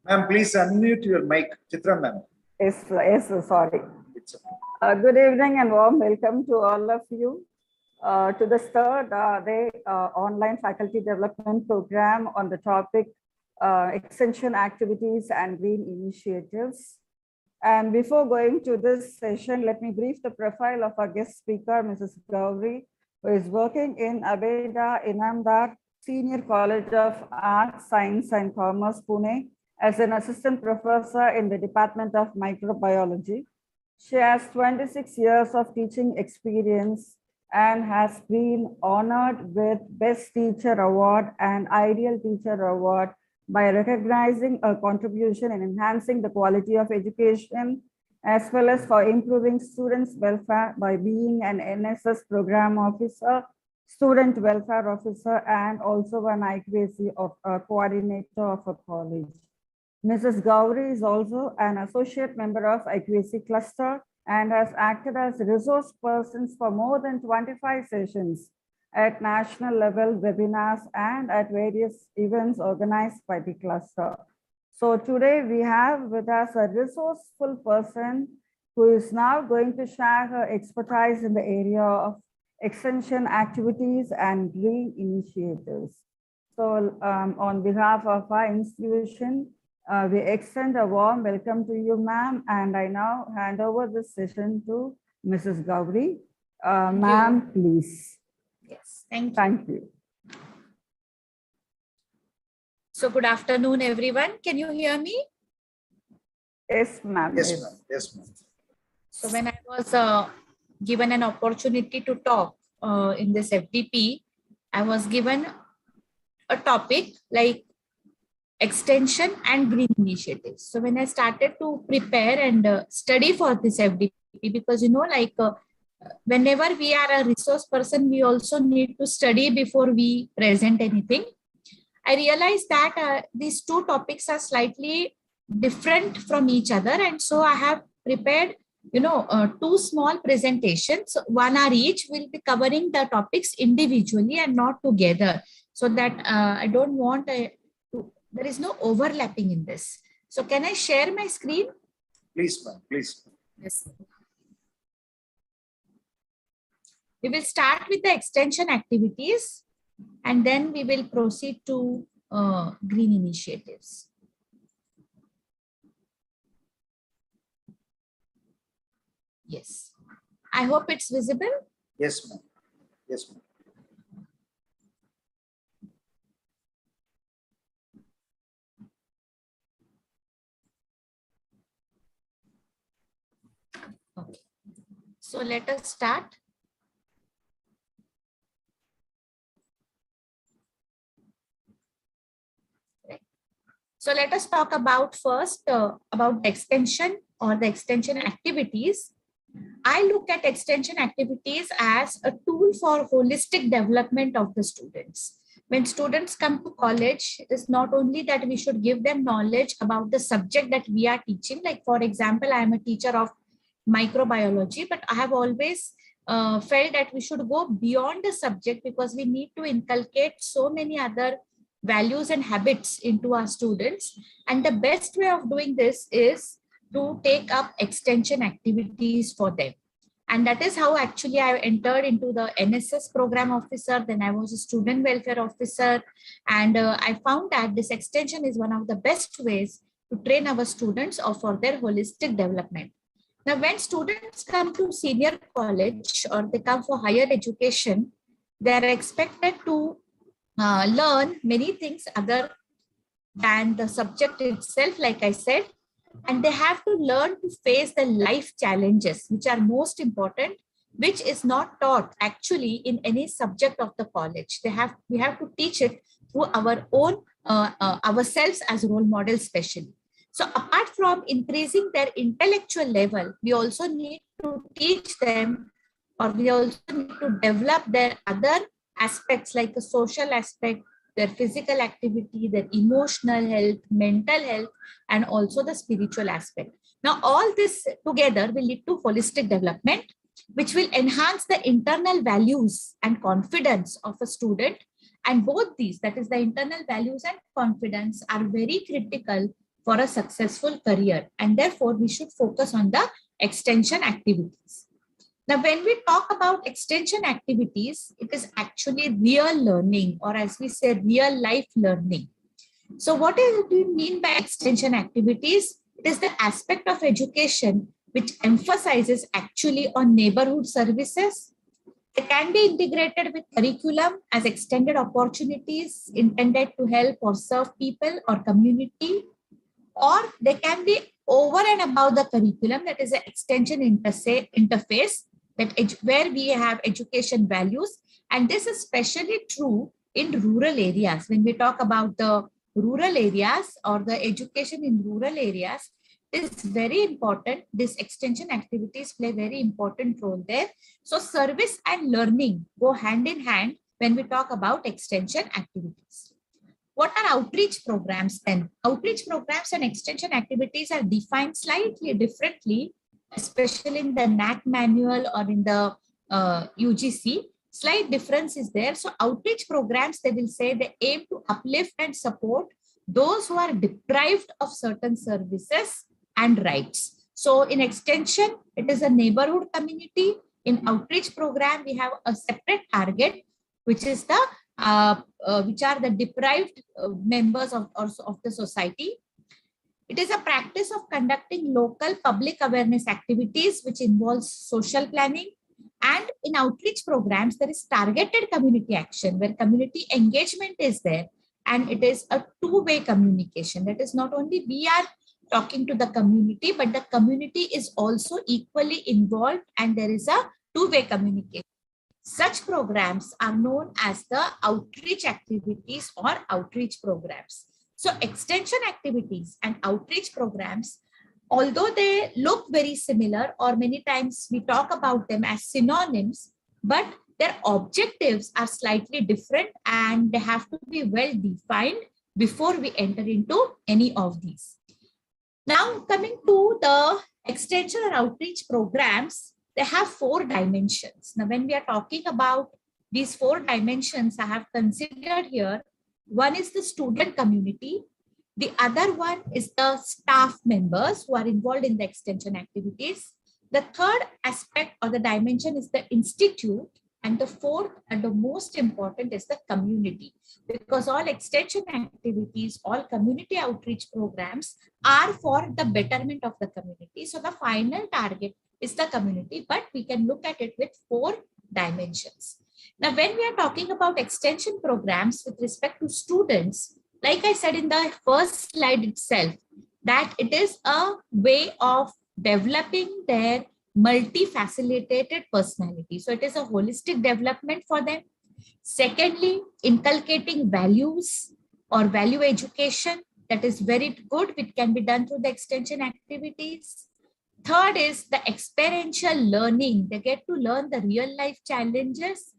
Ma'am, please unmute your mic. Chitra ma'am. Yes, sorry. It's okay. Good evening and warm welcome to all of you to the third day online faculty development program on the topic extension activities and green initiatives. And before going to this session, let me brief the profile of our guest speaker, Mrs. Gauri, who is working in Abeda, Inamdar, Senior College of Arts, Science and Commerce, Pune, as an assistant professor in the Department of Microbiology. She has 26 years of teaching experience and has been honored with Best Teacher Award and Ideal Teacher Award by recognizing a contribution in enhancing the quality of education, as well as for improving students' welfare by being an NSS program officer, student welfare officer, and also an IQAC coordinator of a college. Mrs. Gauri is also an associate member of IQAC Cluster and has acted as resource persons for more than 25 sessions at national level webinars and at various events organized by the cluster. So today we have with us a resourceful person who is now going to share her expertise in the area of extension activities and green initiatives. So on behalf of our institution, we extend a warm welcome to you, ma'am, and I now hand over this session to Mrs. Gauri. Ma'am, please. Yes, thank you. Thank you. So good afternoon, everyone. Can you hear me? Yes, ma'am. Yes, ma'am. Yes, ma'am. So when I was given an opportunity to talk in this FDP, I was given a topic like extension and green initiatives. So when I started to prepare and study for this FDP, because whenever we are a resource person, we also need to study before we present anything. I realized that these two topics are slightly different from each other. And so I have prepared, two small presentations. One are each will be covering the topics individually and not together. So that I don't want, there is no overlapping in this. So can I share my screen? Please, ma'am. Please. Yes. We will start with the extension activities and then we will proceed to green initiatives. Yes. I hope it's visible. Yes, ma'am. Yes, ma'am. Okay. So let us start. So let us talk about first about the extension or the extension activities. I look at extension activities as a tool for holistic development of the students. When students come to college, it is not only that we should give them knowledge about the subject that we are teaching. Like for example, I am a teacher of microbiology, but I have always felt that we should go beyond the subject because we need to inculcate so many other values and habits into our students. And the best way of doing this is to take up extension activities for them. And that is how actually I entered into the NSS program officer. Then I was a student welfare officer. And I found that this extension is one of the best ways to train our students or for their holistic development. Now, when students come to senior college or they come for higher education, they are expected to learn many things other than the subject itself, like I said, and they have to learn to face the life challenges, which are most important, which is not taught actually in any subject of the college. We have to teach it through our own, ourselves as role models, especially. So apart from increasing their intellectual level, we also need to teach them, or we also need to develop their other aspects like the social aspect, their physical activity, their emotional health, mental health, and also the spiritual aspect. Now, all this together will lead to holistic development, which will enhance the internal values and confidence of a student. And both these, that is the internal values and confidence, are very critical for a successful career, and therefore we should focus on the extension activities. Now, when we talk about extension activities, it is actually real learning, or as we say, real life learning. So what do we mean by extension activities? It is the aspect of education which emphasizes actually on neighborhood services. They can be integrated with curriculum as extended opportunities intended to help or serve people or community, or they can be over and above the curriculum, that is an extension interface that where we have education values. And this is especially true in rural areas. When we talk about the rural areas or the education in rural areas, it's very important. This extension activities play very important role there. So service and learning go hand in hand when we talk about extension activities. What are outreach programs then? Outreach programs and extension activities are defined slightly differently, especially in the NAC manual or in the UGC. Slight difference is there. So outreach programs, they will say they aim to uplift and support those who are deprived of certain services and rights. So in extension, it is a neighborhood community. In outreach program, we have a separate target, which is the which are the deprived members of the society. It is a practice of conducting local public awareness activities, which involves social planning. And in outreach programs, there is targeted community action where community engagement is there. And it is a two-way communication. That is not only we are talking to the community, but the community is also equally involved and there is a two-way communication. Such programs are known as the outreach activities or outreach programs. So extension activities and outreach programs, although they look very similar or many times we talk about them as synonyms, but their objectives are slightly different and they have to be well defined before we enter into any of these. Now coming to the extension or outreach programs, they have 4 dimensions. Now when we are talking about these 4 dimensions, I have considered here, one is the student community. The other one is the staff members who are involved in the extension activities. The third aspect or the dimension is the institute. And the fourth and the most important is the community, because all extension activities, all community outreach programs are for the betterment of the community. So the final target is the community, but we can look at it with 4 dimensions. Now, when we are talking about extension programs with respect to students, like I said in the first slide itself, that it is a way of developing their multi-facilitated personality. So it is a holistic development for them. Secondly, inculcating values or value education, that is very good, which can be done through the extension activities. Third is the experiential learning. They get to learn the real life challenges.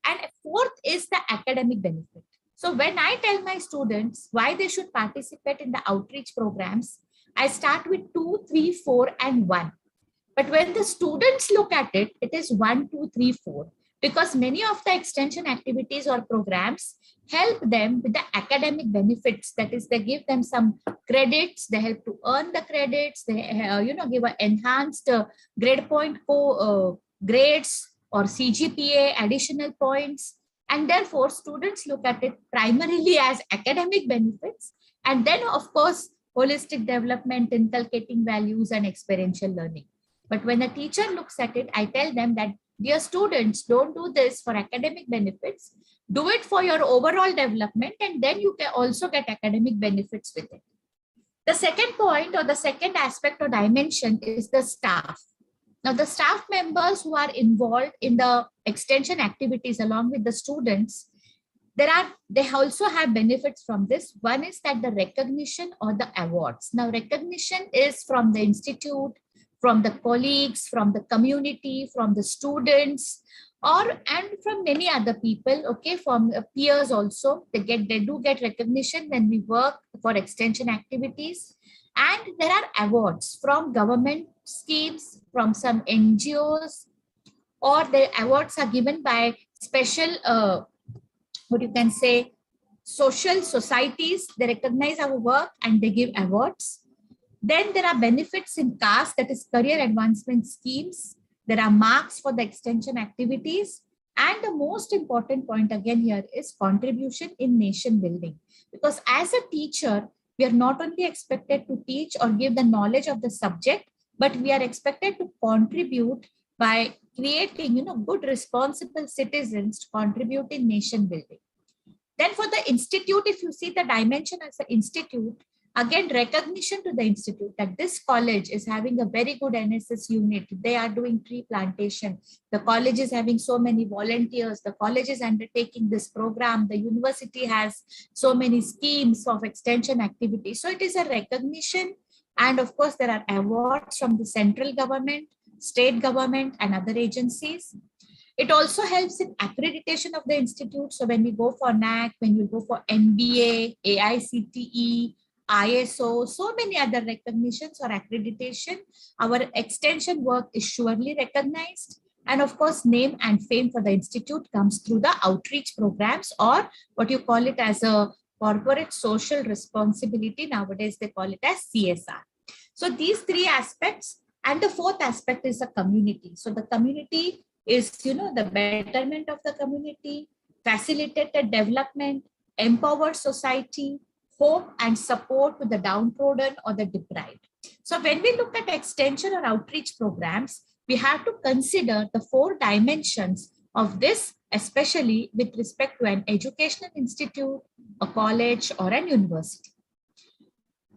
And fourth is the academic benefit. So when I tell my students why they should participate in the outreach programs, I start with 2, 3, 4, and 1. But when the students look at it, it is 1, 2, 3, 4. Because many of the extension activities or programs help them with the academic benefits. That is, they give them some credits. They help to earn the credits. They give an enhanced grade point grades or CGPA additional points. And therefore, students look at it primarily as academic benefits. And then, of course, holistic development, inculcating values and experiential learning. But when a teacher looks at it, I tell them that, dear students, don't do this for academic benefits. Do it for your overall development, and then you can also get academic benefits with it. The second point or the second aspect or dimension is the staff. Now, the staff members who are involved in the extension activities along with the students, they also have benefits from this. One is that the recognition or the awards. Now, recognition is from the institute, from the colleagues, from the community, from the students, and from many other people, okay, from peers also. They do get recognition when we work for extension activities. And there are awards from government schemes, from some NGOs, or the awards are given by special, what you can say, social societies, they recognize our work and they give awards. Then there are benefits in caste, that is career advancement schemes. There are marks for the extension activities. And the most important point again here is contribution in nation building. Because as a teacher, we are not only expected to teach or give the knowledge of the subject, but we are expected to contribute by creating, good responsible citizens to contribute in nation building. Then for the institute, if you see the dimension as an institute, again, recognition to the institute that this college is having a very good NSS unit. They are doing tree plantation. The college is having so many volunteers. The college is undertaking this program. The university has so many schemes of extension activities. So it is a recognition. And of course, there are awards from the central government, state government, and other agencies. It also helps in accreditation of the institute. So when we go for NAC, when we go for NBA, AICTE, ISO, so many other recognitions or accreditation, our extension work is surely recognized. And of course, name and fame for the institute comes through the outreach programs, or what you call it as a corporate social responsibility. Nowadays, they call it as CSR. So these three aspects, and the fourth aspect is a community. So the community is, the betterment of the community, facilitated development, empowered society, hope and support to the downtrodden or the deprived. So when we look at extension or outreach programs, we have to consider the 4 dimensions of this, especially with respect to an educational institute, a college, or an university.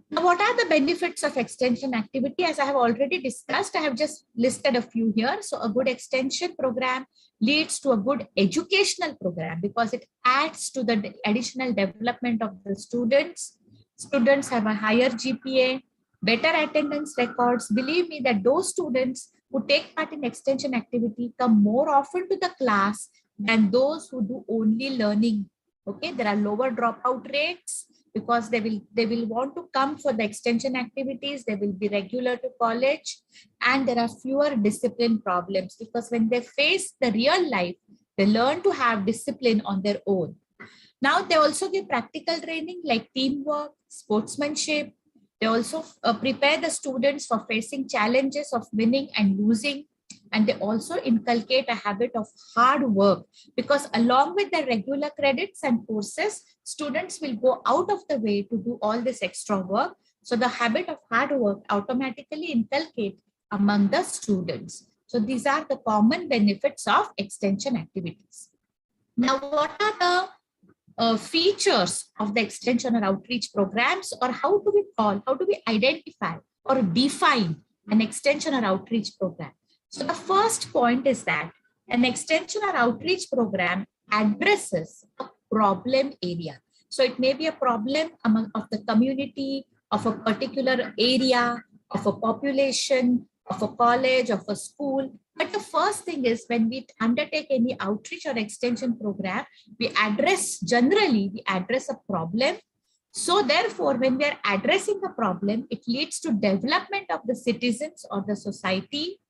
Now, what are the benefits of extension activity? As I have already discussed, I have just listed a few here. So a good extension program leads to a good educational program because it adds to the additional development of the students. Students have a higher GPA, better attendance records. Believe me that those students who take part in extension activity come more often to the class than those who do only learning. Okay, there are lower dropout rates, because they will want to come for the extension activities, they will be regular to college, and there are fewer discipline problems because when they face the real life, they learn to have discipline on their own. Now, they also give practical training like teamwork, sportsmanship. They also prepare the students for facing challenges of winning and losing. And they also inculcate a habit of hard work because along with the regular credits and courses, students will go out of the way to do all this extra work. So the habit of hard work automatically inculcate among the students. So these are the common benefits of extension activities. Now, what are the features of the extension or outreach programs, or how do we identify or define an extension or outreach program? So the first point is that an extension or outreach program addresses a problem area. So it may be a problem of the community, of a particular area, of a population, of a college, of a school. But the first thing is when we undertake any outreach or extension program, we address a problem. So therefore, when we are addressing a problem, it leads to development of the citizens or the society.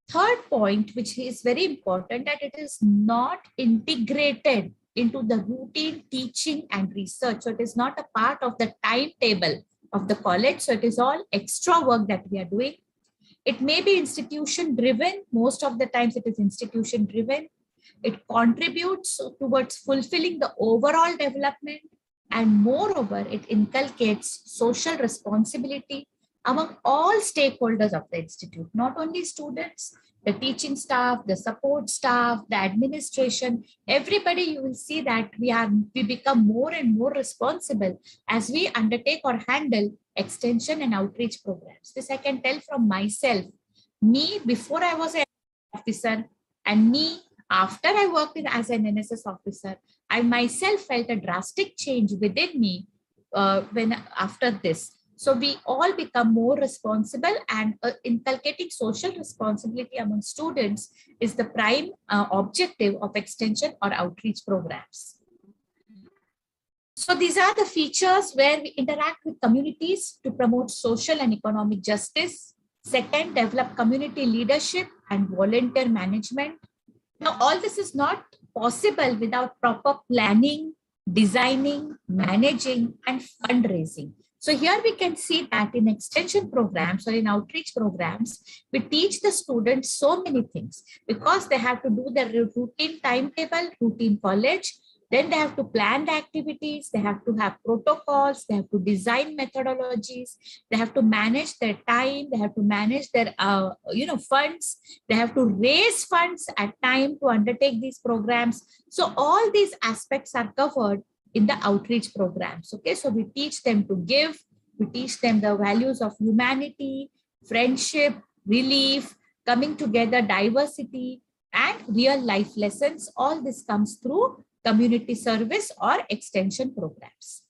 Third point, which is very important, that it is not integrated into the routine teaching and research. So it is not a part of the timetable of the college. So it is all extra work that we are doing. It may be institution driven. Most of the times it is institution driven. It contributes towards fulfilling the overall development. And moreover, it inculcates social responsibility among all stakeholders of the institute, not only students, the teaching staff, the support staff, the administration, everybody. You will see that we become more and more responsible as we undertake or handle extension and outreach programs. This I can tell from myself. Me before I was an officer and me after I worked as an NSS officer, I myself felt a drastic change within me after this. So we all become more responsible, and inculcating social responsibility among students is the prime objective of extension or outreach programs. So these are the features where we interact with communities to promote social and economic justice. Second, develop community leadership and volunteer management. Now, all this is not possible without proper planning, designing, managing, and fundraising. So here we can see that in extension programs or in outreach programs, we teach the students so many things because they have to do their routine timetable, routine college. Then they have to plan the activities, they have to have protocols, they have to design methodologies, they have to manage their time, they have to manage their funds, they have to raise funds at time to undertake these programs. So all these aspects are covered in the outreach programs. Okay, so we teach them to give, we teach them the values of humanity, friendship, relief, coming together, diversity, and real life lessons. All this comes through community service or extension programs.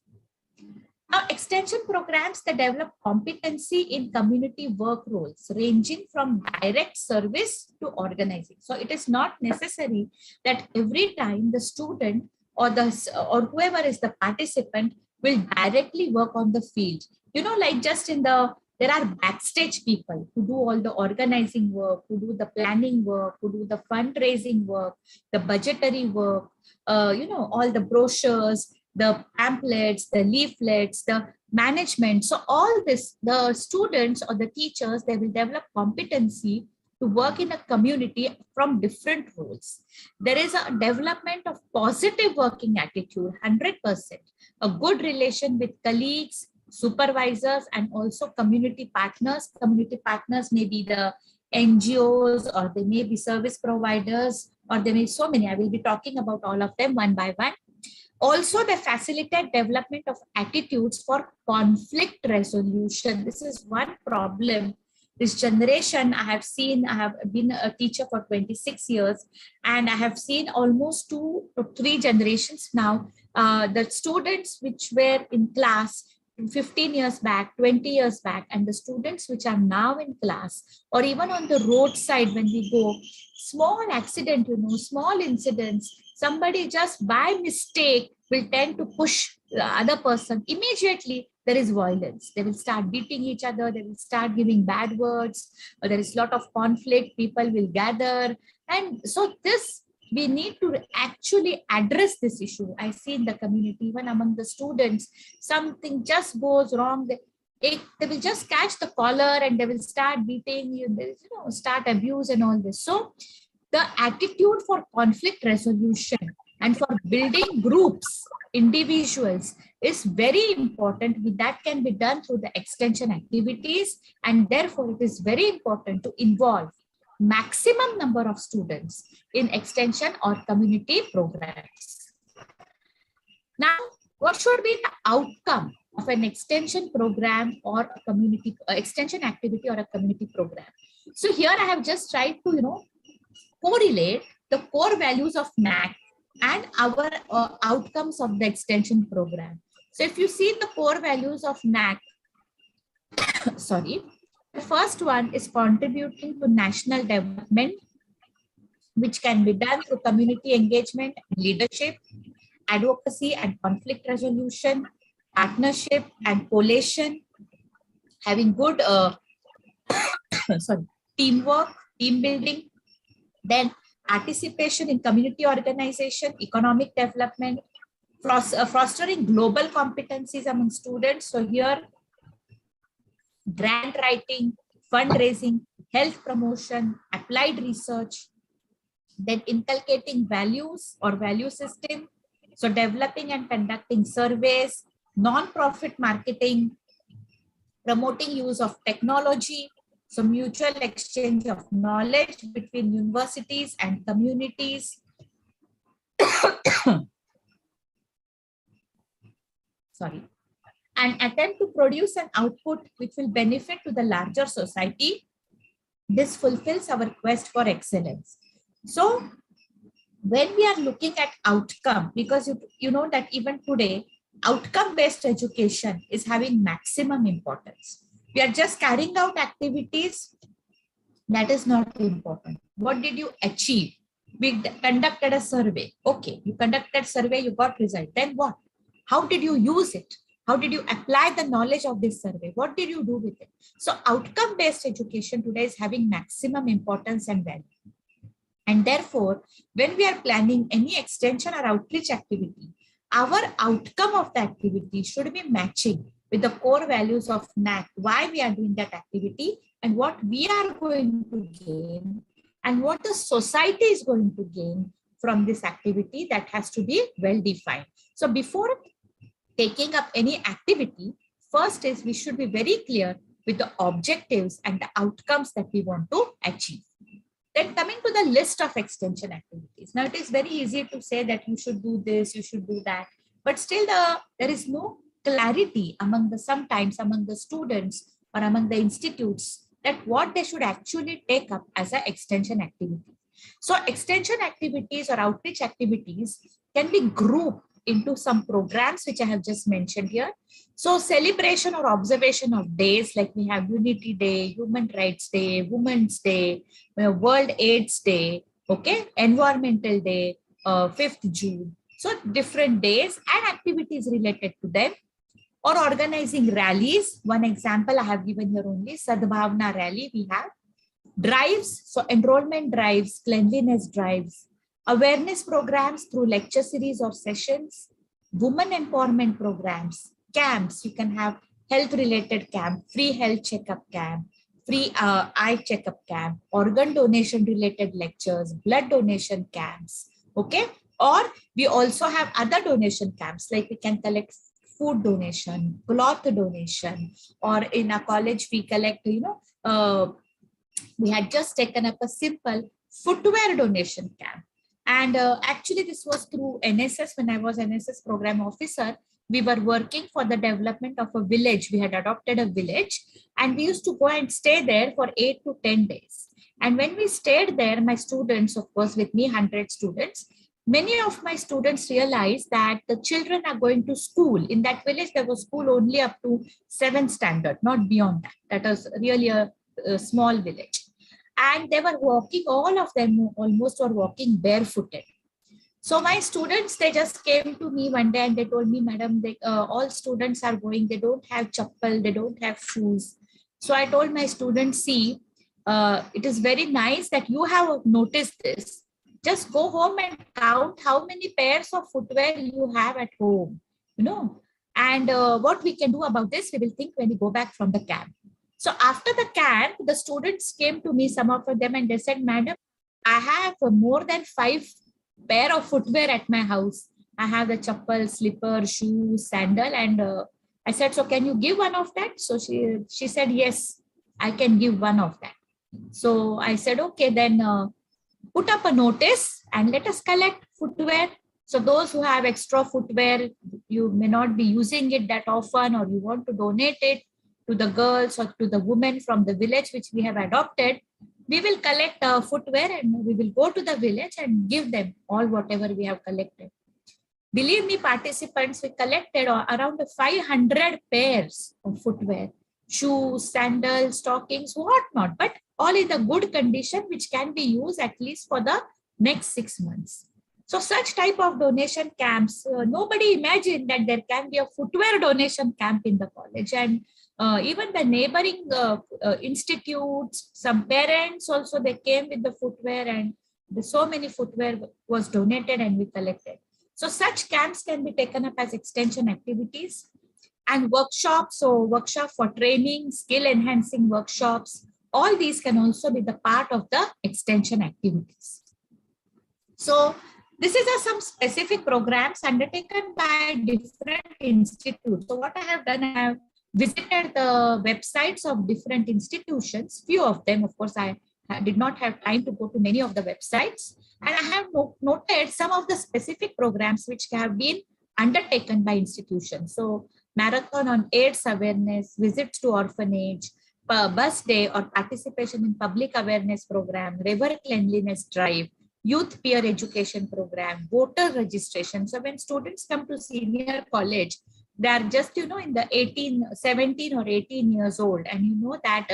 Now, extension programs, they develop competency in community work roles ranging from direct service to organizing. So it is not necessary that every time the student or whoever is the participant will directly work on the field. Like just there are backstage people who do all the organizing work, who do the planning work, who do the fundraising work, the budgetary work, all the brochures, the pamphlets, the leaflets, the management. So all this, the students or the teachers, they will develop competency to work in a community from different roles. There is a development of positive working attitude, 100%, a good relation with colleagues, supervisors, and also community partners. Community partners may be the NGOs, or they may be service providers, or there may be so many. I will be talking about all of them one by one. Also, they facilitate development of attitudes for conflict resolution. This is one problem. This generation, I have been a teacher for 26 years, and I have seen almost 2 to 3 generations now. The students which were in class 15 years back, 20 years back, and the students which are now in class, or even on the roadside when we go, small accident, small incidents, somebody just by mistake will tend to push the other person. Immediately, there is violence. They will start beating each other. They will start giving bad words. Or there is a lot of conflict. People will gather. And so we need to actually address this issue. I see in the community, even among the students, something just goes wrong. They will just catch the collar and they will start beating you, start abuse and all this. So the attitude for conflict resolution and for building groups, individuals, is very important. That can be done through the extension activities, and therefore it is very important to involve maximum number of students in extension or community programs. Now, what should be the outcome of an extension program or a community extension activity or a community program? So here I have just tried to correlate the core values of NAC and our outcomes of the extension program. So if you see the core values of NAC, sorry, the first one is contributing to national development, which can be done through community engagement, leadership, advocacy and conflict resolution, partnership and coalition, having good teamwork, team building, then participation in community organization, economic development, fostering global competencies among students. So here, grant writing, fundraising, health promotion, applied research, then inculcating values or value system. So developing and conducting surveys, non-profit marketing, promoting use of technology, so mutual exchange of knowledge between universities and communities. Sorry. And attempt to produce an output which will benefit to the larger society. This fulfills our quest for excellence. So when we are looking at outcome, because you know that even today, outcome-based education is having maximum importance. We are just carrying out activities. That is not important. What did you achieve? We conducted a survey. Okay, you conducted survey, you got result. Then what? How did you use it? How did you apply the knowledge of this survey? What did you do with it? So outcome-based education today is having maximum importance and value. And therefore, when we are planning any extension or outreach activity, our outcome of the activity should be matching with the core values of NAC, why we are doing that activity and what we are going to gain and what the society is going to gain from this activity. That has to be well defined. So before taking up any activity, first is we should be very clear with the objectives and the outcomes that we want to achieve. Then coming to the list of extension activities. Now it is very easy to say that you should do this, you should do that, but still there is no clarity sometimes among the students or among the institutes that what they should actually take up as an extension activity. So extension activities or outreach activities can be grouped into some programs which I have just mentioned here. So celebration or observation of days, like we have Unity Day, Human Rights Day, Women's Day, World AIDS Day, okay, Environmental Day, 5th June. So different days and activities related to them, or organizing rallies. One example I have given here only, Sadbhavna Rally we have. Drives, so enrollment drives, cleanliness drives, awareness programs through lecture series or sessions, women empowerment programs, camps. You can have health related camp, free health checkup camp, free eye checkup camp, organ donation related lectures, blood donation camps. Okay. Or we also have other donation camps, like we can collect food donation, cloth donation, or in a college we collect, we had just taken up a simple footwear donation camp. And actually this was through NSS. When I was NSS program officer, we were working for the development of a village. We had adopted a village and we used to go and stay there for 8 to 10 days. And when we stayed there, my students, of course, with me, 100 students, many of my students realized that the children are going to school. In that village, there was school only up to 7th standard, not beyond that. That was really a small village. And they were walking, all of them almost were walking barefooted. So my students, they just came to me one day and they told me, Madam, all students are going, they don't have chappal, they don't have shoes. So I told my students, see, it is very nice that you have noticed this. Just go home and count how many pairs of footwear you have at home, and what we can do about this, we will think when we go back from the camp. So after the camp, the students came to me, some of them, and they said, Madam, I have more than 5 pair of footwear at my house. I have the chappal, slipper, shoes, sandal. And I said, so can you give one of that? So she said, yes, I can give one of that. So I said, okay, then put up a notice and let us collect footwear. So those who have extra footwear, you may not be using it that often, or you want to donate it to the girls or to the women from the village which we have adopted, we will collect footwear and we will go to the village and give them all whatever we have collected. Believe me, participants, we collected around 500 pairs of footwear, shoes, sandals, stockings, whatnot, but all in the good condition, which can be used at least for the next 6 months. So such type of donation camps, nobody imagined that there can be a footwear donation camp in the college. And even the neighboring institutes, some parents also, they came with the footwear, and so many footwear was donated and we collected. So such camps can be taken up as extension activities. And workshops, so workshop for training, skill enhancing workshops, all these can also be the part of the extension activities. So this is some specific programs undertaken by different institutes. So what I have done, I have visited the websites of different institutions, few of them, of course, I did not have time to go to many of the websites. And I have noted some of the specific programs which have been undertaken by institutions. So marathon on AIDS awareness, visits to orphanage, bus day or participation in public awareness program, river cleanliness drive, youth peer education program, voter registration. So when students come to senior college, they are just, in the 17 or 18 years old. And you know that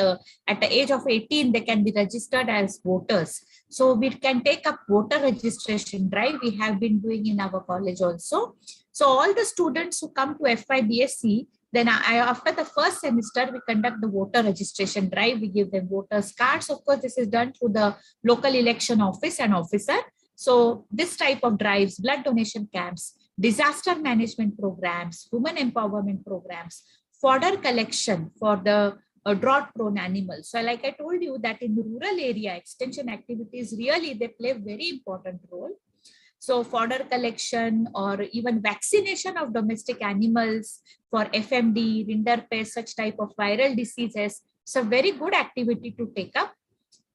at the age of 18, they can be registered as voters. So we can take up voter registration drive. We have been doing in our college also. So all the students who come to FIBSc, then after the first semester, we conduct the voter registration drive. We give them voters cards. Of course, this is done through the local election office and officer. So this type of drives, blood donation camps, disaster management programs, women empowerment programs, fodder collection for the drought-prone animals. So like I told you that in the rural area, extension activities really, they play a very important role. So fodder collection or even vaccination of domestic animals for FMD, rinderpest, such type of viral diseases. It's a very good activity to take up.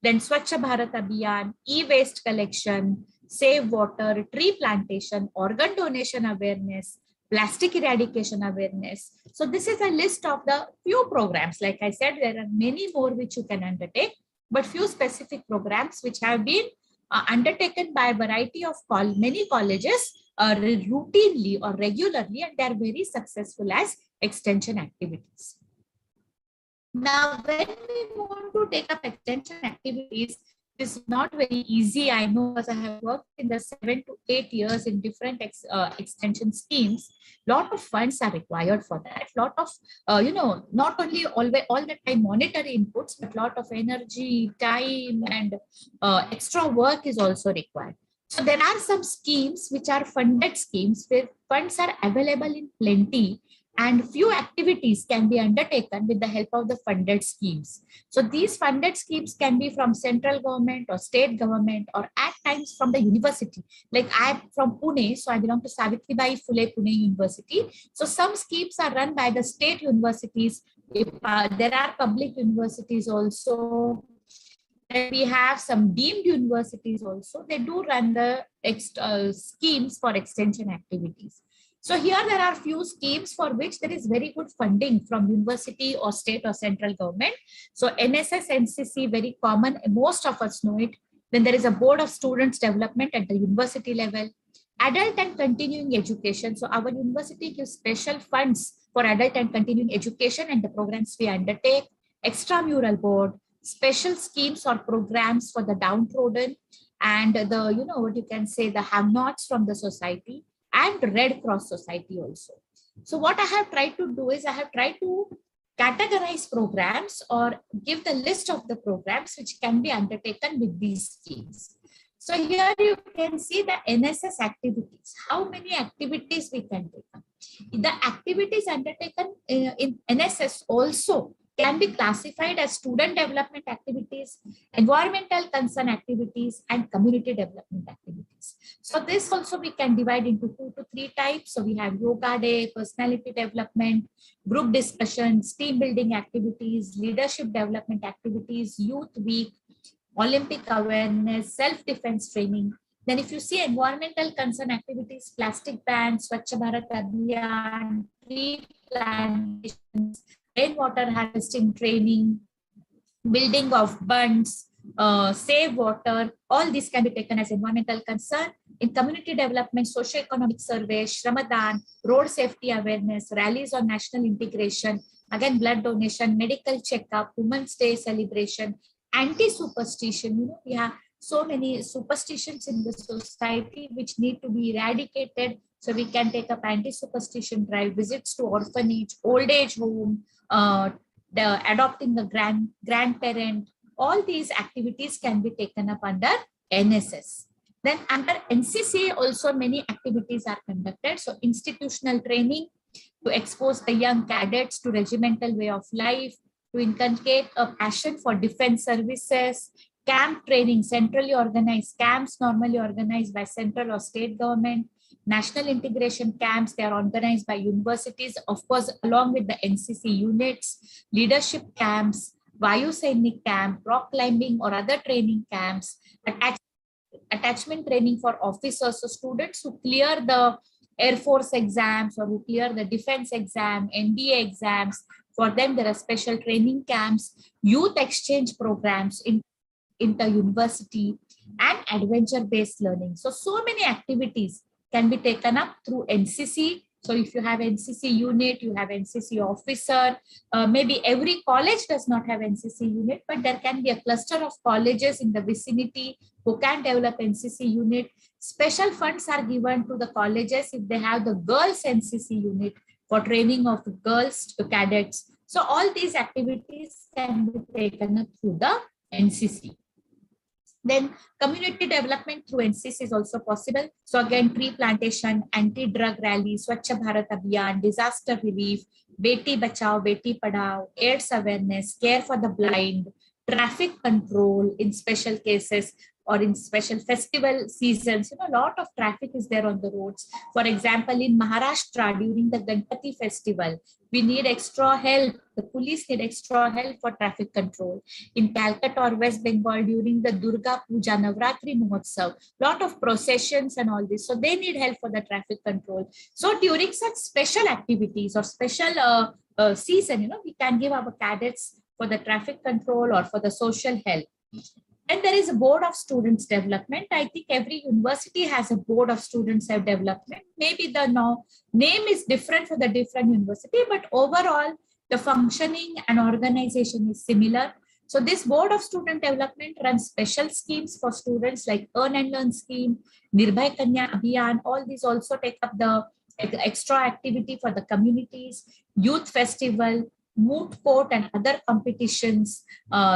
Then Swachh Bharat Abhiyan, e-waste collection, save water, tree plantation, organ donation awareness, plastic eradication awareness. So this is a list of the few programs. Like I said, there are many more which you can undertake, but few specific programs which have been undertaken by a variety of many colleges routinely or regularly, and they are very successful as extension activities. Now, when we want to take up extension activities, it's not very easy. I know, as I have worked in the 7 to 8 years in different extension schemes. Lot of funds are required for that. Lot of, not only all the time monetary inputs, but lot of energy, time, and extra work is also required. So there are some schemes which are funded schemes where funds are available in plenty, and few activities can be undertaken with the help of the funded schemes. So these funded schemes can be from central government or state government, or at times from the university. Like I'm from Pune, so I belong to Savitribai Phule Pune University. So some schemes are run by the state universities. There are public universities also. And we have some deemed universities also. They do run the schemes for extension activities. So here there are few schemes for which there is very good funding from university or state or central government. So NSS, NCC, very common. Most of us know it. Then there is a Board of Students Development at the university level. Adult and continuing education. So our university gives special funds for adult and continuing education and the programs we undertake. Extramural board, special schemes or programs for the downtrodden and the, the have-nots from the society, and Red Cross Society also. So what I have tried to do is I have tried to categorize programs or give the list of the programs which can be undertaken with these schemes. So here you can see the NSS activities, how many activities we can take. The activities undertaken in NSS also can be classified as student development activities, environmental concern activities, and community development activities. So this also we can divide into 2 to 3 types. So we have yoga day, personality development, group discussions, team building activities, leadership development activities, youth week, Olympic awareness, self-defense training. Then if you see environmental concern activities, plastic ban, Swachh Bharat Abhiyan, tree plantations, rainwater harvesting training, building of bunds, save water, all these can be taken as environmental concern. In community development, socio-economic survey, Ramadan, road safety awareness, rallies on national integration, again blood donation, medical checkup, Women's Day celebration, anti-superstition. We have so many superstitions in the society which need to be eradicated. So we can take up anti-superstition drive, visits to orphanage, old age home, adopting the grandparent. All these activities can be taken up under NSS. Then under NCC also many activities are conducted. So institutional training to expose the young cadets to regimental way of life, to inculcate a passion for defense services, camp training, centrally organized camps normally organized by central or state government, national integration camps, they are organized by universities, of course, along with the NCC units, leadership camps, Vayu Sainik camp, rock climbing or other training camps, attachment training for officers, so students who clear the Air Force exams or who clear the defense exam, NDA exams, for them there are special training camps, youth exchange programs in inter-university, and adventure-based learning. So many activities can be taken up through NCC. So if you have NCC unit, you have NCC officer, maybe every college does not have NCC unit, but there can be a cluster of colleges in the vicinity who can develop NCC unit. Special funds are given to the colleges if they have the girls NCC unit for training of girls cadets. So all these activities can be taken up through the NCC. Then community development through NCC is also possible. So again, tree plantation, anti-drug rally, Swachh Bharat Abhiyan, disaster relief, Beti Bachao, Beti Padhao, AIDS awareness, care for the blind, traffic control in special cases or in special festival seasons. A lot of traffic is there on the roads. For example, in Maharashtra during the Ganpati festival, we need extra help. The police need extra help for traffic control. In Calcutta or West Bengal during the Durga Puja Navratri Mahotsav, lot of processions and all this. So they need help for the traffic control. So during such special activities or special season, we can give our cadets for the traffic control or for the social help. And there is a board of students development. I think every university has a board of students development. Maybe the name is different for the different university, but overall the functioning and organization is similar. So this board of student development runs special schemes for students like Earn and Learn scheme, Nirbhay Kanya Abhiyan. All these also take up the extra activity for the communities, youth festival, moot court and other competitions,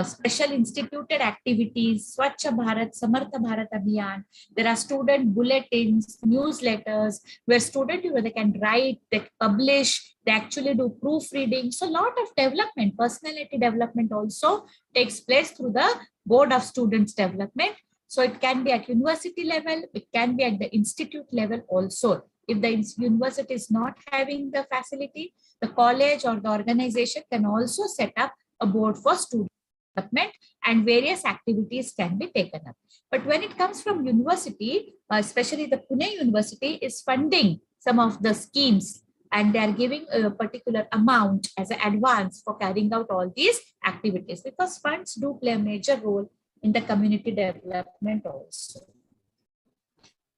special instituted activities, Swachh Bharat, Samartha Bharat Abhiyan. There are student bulletins, newsletters, where students, they can write, they publish, they actually do proofreading. So a lot of development, personality development also takes place through the board of students development. So it can be at university level, it can be at the institute level also. If the university is not having the facility, the college or the organization can also set up a board for student development and various activities can be taken up. But when it comes from university, especially the Pune University is funding some of the schemes and they are giving a particular amount as an advance for carrying out all these activities because funds do play a major role in the community development also.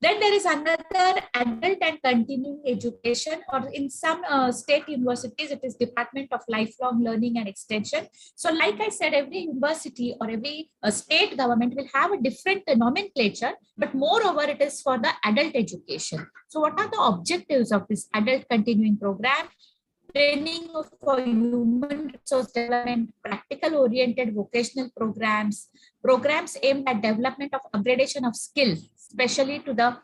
Then there is another adult and continuing education, or in some state universities, it is Department of Lifelong Learning and Extension. So like I said, every university or every state government will have a different nomenclature, but moreover, it is for the adult education. So what are the objectives of this adult continuing program? Training for human resource development, practical oriented vocational programs, programs aimed at development of upgradation of skills, especially to the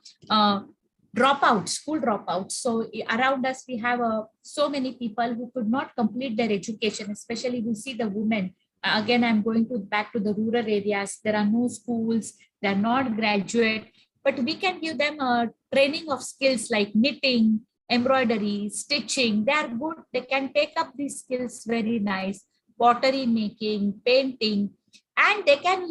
dropouts, school dropouts. So around us, we have so many people who could not complete their education, especially we see the women. Again, I'm going back to the rural areas. There are no schools, they're not graduate, but we can give them a training of skills like knitting, embroidery, stitching. They are good. They can take up these skills very nice. Pottery making, painting, and they can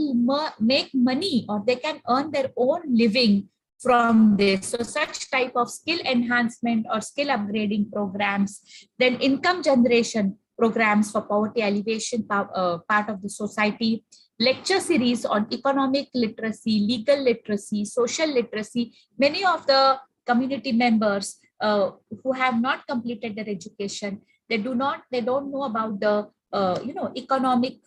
make money or they can earn their own living from this. So such type of skill enhancement or skill upgrading programs, then income generation programs for poverty alleviation part of the society, lecture series on economic literacy, legal literacy, social literacy. Many of the community members who have not completed their education, they don't know about the economic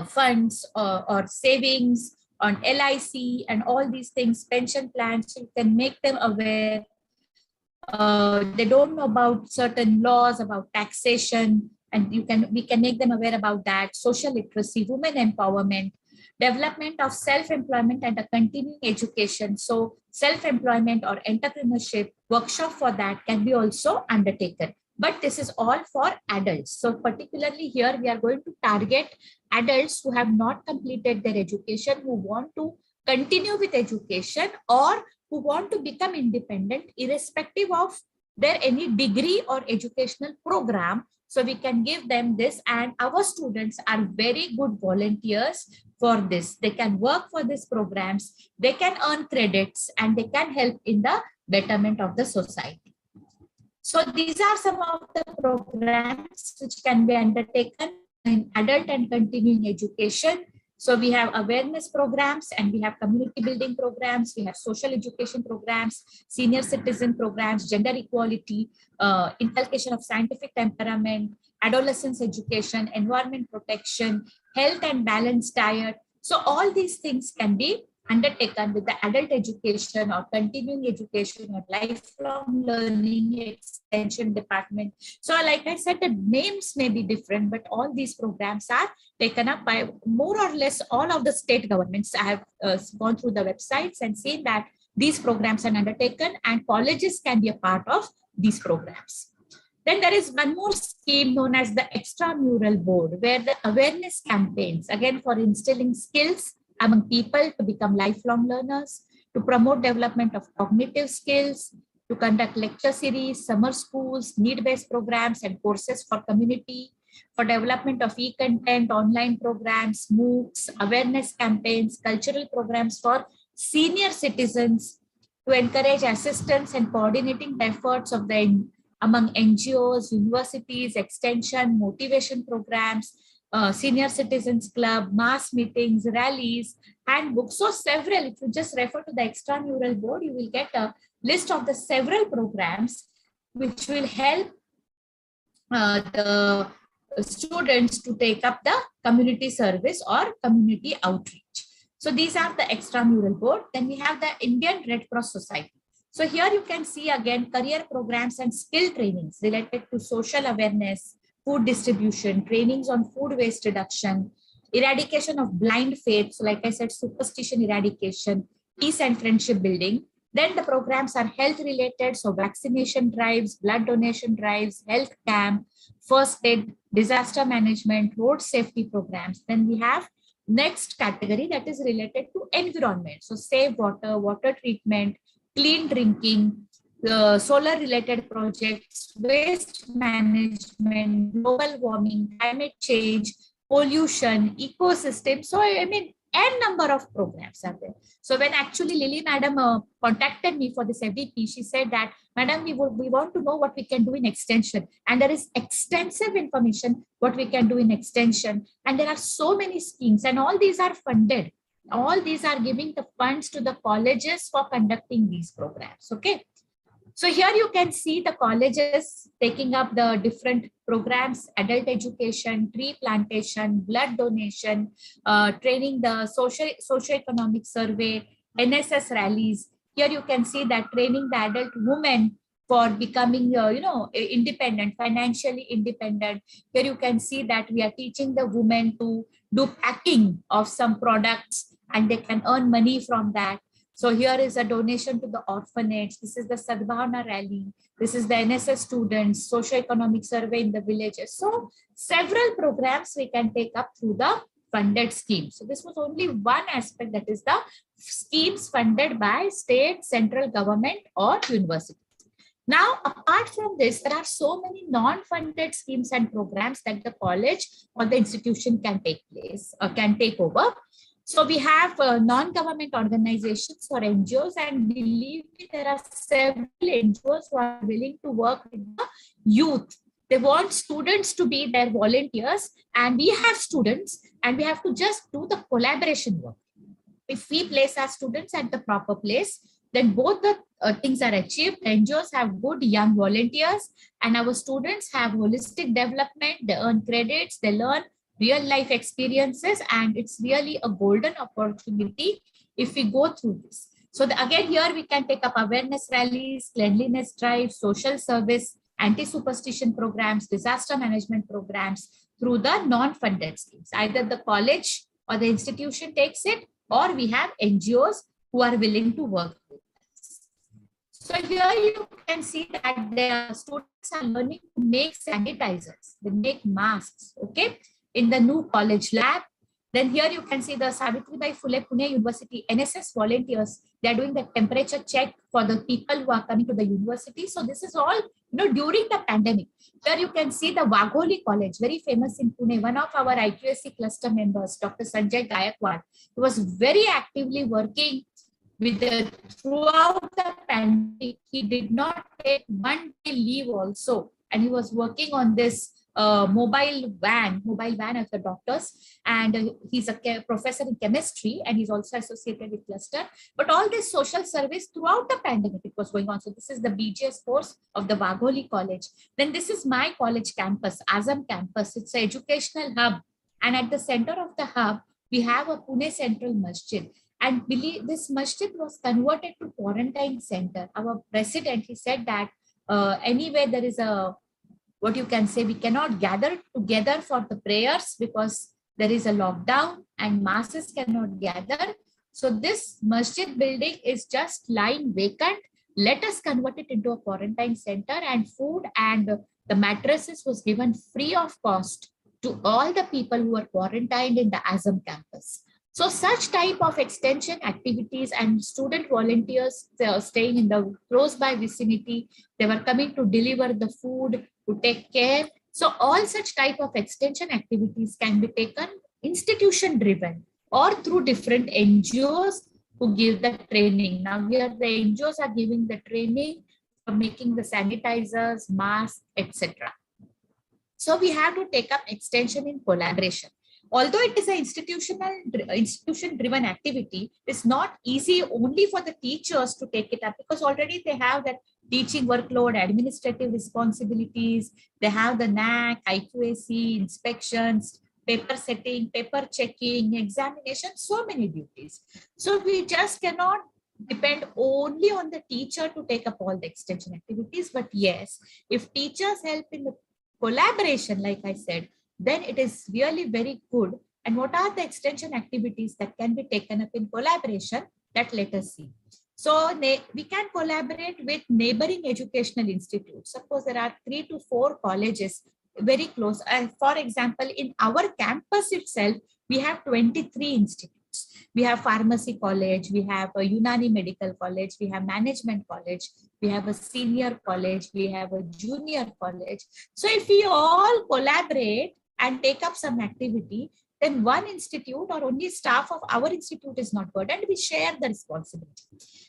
funds or savings on LIC and all these things, pension plans. You can make them aware. They don't know about certain laws about taxation, and we can make them aware about that. Social literacy, women empowerment, development of self-employment and a continuing education. So self-employment or entrepreneurship workshop for that can be also undertaken. But this is all for adults. So particularly here, we are going to target adults who have not completed their education, who want to continue with education or who want to become independent irrespective of their any degree or educational program. So we can give them this, and our students are very good volunteers for this. They can work for these programs, they can earn credits, and they can help in the betterment of the society. So these are some of the programs which can be undertaken in adult and continuing education. So we have awareness programs and we have community building programs, we have social education programs, senior citizen programs, gender equality, inculcation of scientific temperament, adolescence education, environment protection, health and balanced diet. So all these things can be undertaken with the adult education or continuing education or lifelong learning extension department. So like I said, the names may be different, but all these programs are taken up by more or less all of the state governments. I have gone through the websites and seen that these programs are undertaken and colleges can be a part of these programs. Then there is one more scheme known as the extramural board, where the awareness campaigns, again for instilling skills among people to become lifelong learners, to promote development of cognitive skills, to conduct lecture series, summer schools, need-based programs and courses for community, for development of e-content, online programs, MOOCs, awareness campaigns, cultural programs for senior citizens, to encourage assistance and coordinating the efforts of the among NGOs, universities, extension, motivation programs, senior citizens club, mass meetings, rallies, handbooks. So several, if you just refer to the extramural board, you will get a list of the several programs which will help the students to take up the community service or community outreach. So these are the extramural board. Then we have the Indian Red Cross Society. So here you can see again career programs and skill trainings related to social awareness, food distribution, trainings on food waste reduction, eradication of blind faith. So like I said, superstition eradication, peace and friendship building. Then the programs are health related. So vaccination drives, blood donation drives, health camp, first aid, disaster management, road safety programs. Then we have next category that is related to environment. So safe water, water treatment, clean drinking, solar related projects, waste management, global warming, climate change, pollution, ecosystem. So I mean, n number of programs are there. So when actually Lily madam contacted me for this FDP, she said that, madam, we want to know what we can do in extension. And there is extensive information what we can do in extension. And there are so many schemes and all these are funded. All these are giving the funds to the colleges for conducting these programs. Okay. So here you can see the colleges taking up the different programs, adult education, tree plantation, blood donation, training the socio-economic survey, NSS rallies. Here you can see that training the adult women for becoming, independent, financially independent. Here you can see that we are teaching the women to do packing of some products and they can earn money from that. So here is a donation to the orphanage. This is the Sadbhavna rally. This is the NSS students, socio-economic survey in the villages. So several programs we can take up through the funded schemes. So this was only one aspect, that is the schemes funded by state, central government or university. Now, apart from this, there are so many non-funded schemes and programs that the college or the institution can take place or can take over. So we have non-government organizations or NGOs, and believe me, there are several NGOs who are willing to work with the youth. They want students to be their volunteers, and we have students and we have to just do the collaboration work. If we place our students at the proper place, then both the things are achieved. The NGOs have good young volunteers and our students have holistic development. They earn credits, they learn real life experiences, and it's really a golden opportunity if we go through this. So again, here we can take up awareness rallies, cleanliness drives, social service, anti-superstition programs, disaster management programs through the non-funded schemes. Either the college or the institution takes it, or we have NGOs who are willing to work with us. So here you can see that the students are learning to make sanitizers, they make masks, okay, in the new college lab. Then here you can see the Savitribai Phule Pune University NSS volunteers. They are doing the temperature check for the people who are coming to the university. So this is all, during the pandemic. Here you can see the Wagholi College, very famous in Pune. One of our IQAC cluster members, Dr. Sanjay Gaikwad, who was very actively working with throughout the pandemic. He did not take one day leave also. And he was working on this mobile van of the doctors, and he's a professor in chemistry, and he's also associated with cluster. But all this social service throughout the pandemic, it was going on. So this is the BGS course of the Wagholi College. Then this is my college campus, Azam campus. It's an educational hub, and at the center of the hub we have a Pune Central Masjid. And believe this masjid was converted to quarantine center. Our president, he said that anyway, there is a, what you can say, we cannot gather together for the prayers because there is a lockdown and masses cannot gather. So this masjid building is just lying vacant. Let us convert it into a quarantine center, and food and the mattresses was given free of cost to all the people who were quarantined in the Azam campus. So such type of extension activities and student volunteers staying in the close by vicinity, they were coming to deliver the food, to take care. So all such type of extension activities can be taken institution driven or through different NGOs who give the training. Now here the NGOs are giving the training for making the sanitizers, masks, etc. So we have to take up extension in collaboration. Although it is an institution-driven activity, it's not easy only for the teachers to take it up because already they have that teaching workload, administrative responsibilities. They have the NAC, IQAC, inspections, paper setting, paper checking, examination, so many duties. So we just cannot depend only on the teacher to take up all the extension activities. But yes, if teachers help in the collaboration, like I said, then it is really very good. And what are the extension activities that can be taken up in collaboration? That let us see. So we can collaborate with neighboring educational institutes. Suppose there are 3 to 4 colleges very close. For example, in our campus itself, we have 23 institutes. We have Pharmacy College, we have a Unani Medical College, we have Management College, we have a Senior College, we have a Junior College. So if we all collaborate and take up some activity, then one institute or only staff of our institute is not burdened. We share the responsibility.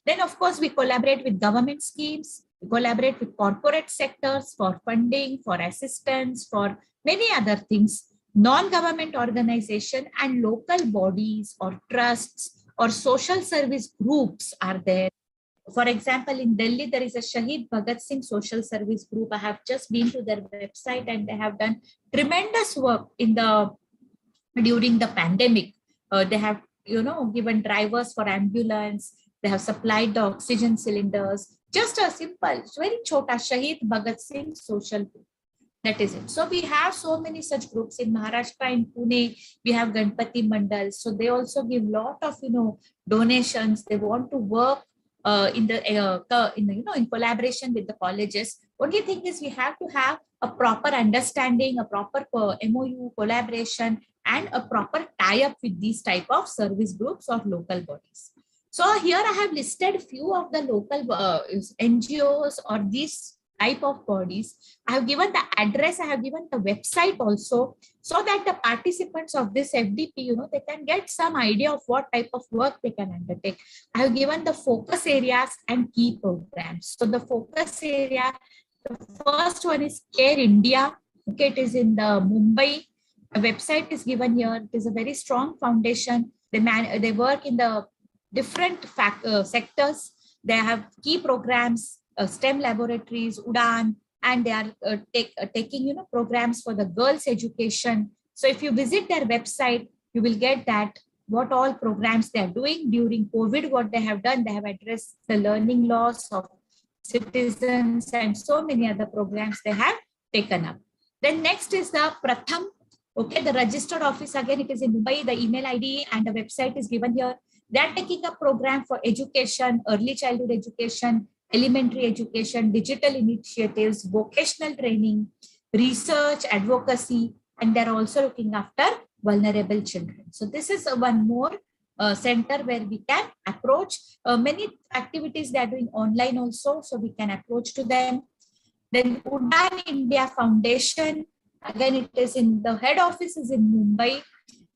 Then, of course, we collaborate with government schemes, we collaborate with corporate sectors for funding, for assistance, for many other things. Non-government organization and local bodies or trusts or social service groups are there. For example, in Delhi, there is a Shahid Bhagat Singh social service group. I have just been to their website and they have done tremendous work during the pandemic. They have, given drivers for ambulance. They have supplied the oxygen cylinders. Just a simple, very chota Shahid Bhagat Singh social group. That is it. So we have so many such groups in Maharashtra, in Pune. We have Ganpati Mandal. So they also give lot of donations. They want to work in collaboration with the colleges. Only thing is we have to have a proper understanding, a proper MOU collaboration, and a proper tie-up with these type of service groups or local bodies. So here I have listed few of the local NGOs or these type of bodies. I have given the address, I have given the website also, so that the participants of this FDP, they can get some idea of what type of work they can undertake. I have given the focus areas and key programs. So the focus area, the first one is Care India. Okay, it is in the Mumbai. The website is given here. It is a very strong foundation. They work in the different sectors. They have key programs, STEM laboratories, UDAN, and they are taking programs for the girls' education. So if you visit their website, you will get that what all programs they are doing during COVID, what they have done. They have addressed the learning loss of citizens and so many other programs they have taken up. Then next is the Pratham. Okay, the registered office, again, it is in Mumbai. The email ID and the website is given here. They are taking a program for education, early childhood education, elementary education, digital initiatives, vocational training, research, advocacy, and they're also looking after vulnerable children. So this is one more center where we can approach. Many activities they are doing online also, so we can approach to them. Then Udaan India Foundation, again, it is in the head office is in Mumbai.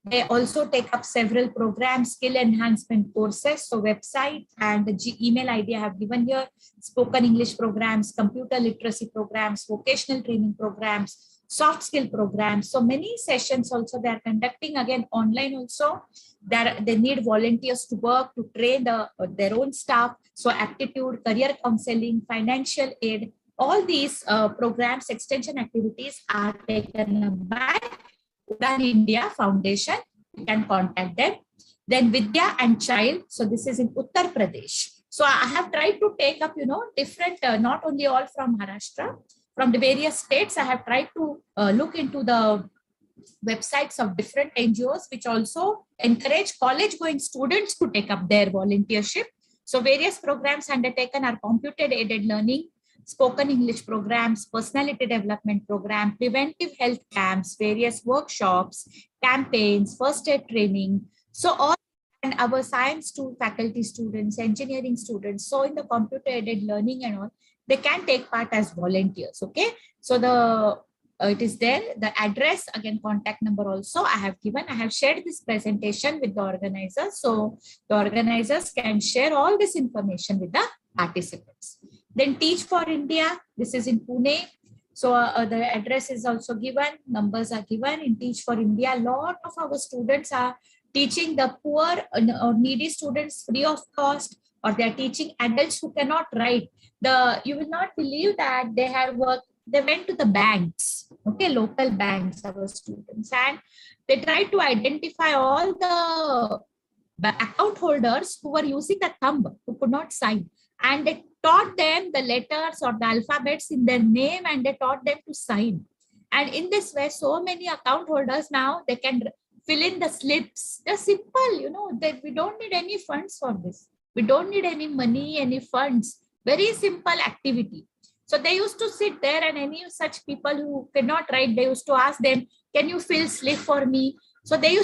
They also take up several programs, skill enhancement courses. So website and the email ID I have given here, spoken English programs, computer literacy programs, vocational training programs, soft skill programs. So many sessions also they are conducting, again, online also. They need volunteers to work, to train their own staff. So aptitude, career counseling, financial aid, all these programs, extension activities are taken by Udaan India Foundation. You can contact them. Then Vidya and Child. So this is in Uttar Pradesh. So I have tried to take up, different, not only all from Maharashtra, from the various states. I have tried to look into the websites of different NGOs, which also encourage college-going students to take up their volunteership. So various programs undertaken are computer-aided learning, spoken English programs, personality development program, preventive health camps, various workshops, campaigns, first aid training. So all and our science faculty students, engineering students, so in the computer-aided learning and all, they can take part as volunteers. Okay, so it is there. The address, again, contact number also I have given. I have shared this presentation with the organizers. So the organizers can share all this information with the participants. Then Teach for India. This is in Pune. So the address is also given. Numbers are given. In Teach for India, a lot of our students are teaching the poor or needy students free of cost, or they are teaching adults who cannot write. You will not believe that they have worked. They went to the banks, okay, local banks, our students, and they tried to identify all the account holders who were using the thumb, who could not sign. And they taught them the letters or the alphabets in their name, and they taught them to sign. And in this way, so many account holders now, they can fill in the slips. They're simple, that we don't need any funds for this. We don't need any money, any funds. Very simple activity. So they used to sit there, and any such people who cannot write, they used to ask them, can you fill slip for me? So they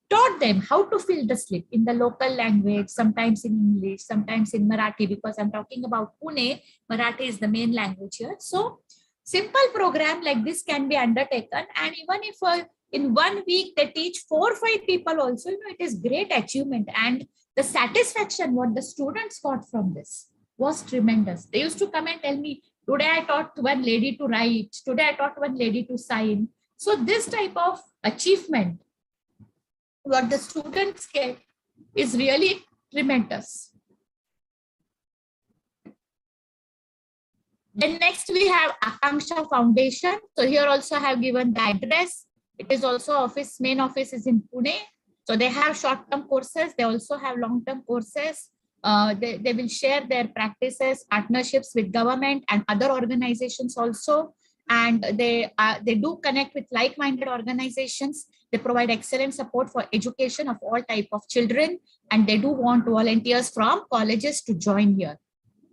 taught them how to fill the slip in the local language, sometimes in English, sometimes in Marathi, because I'm talking about Pune. Marathi is the main language here. So simple program like this can be undertaken. And even if in 1 week they teach 4 or 5 people also, it is great achievement. And the satisfaction what the students got from this was tremendous. They used to come and tell me, today I taught one lady to write, today I taught one lady to sign. So this type of achievement, what the students get, is really tremendous. Then next we have Akamsha Foundation. So here also I have given the address. It is also main office is in Pune. So they have short-term courses. They also have long-term courses. They will share their practices, partnerships with government and other organizations also. And they do connect with like-minded organizations. They provide excellent support for education of all type of children. And they do want volunteers from colleges to join here.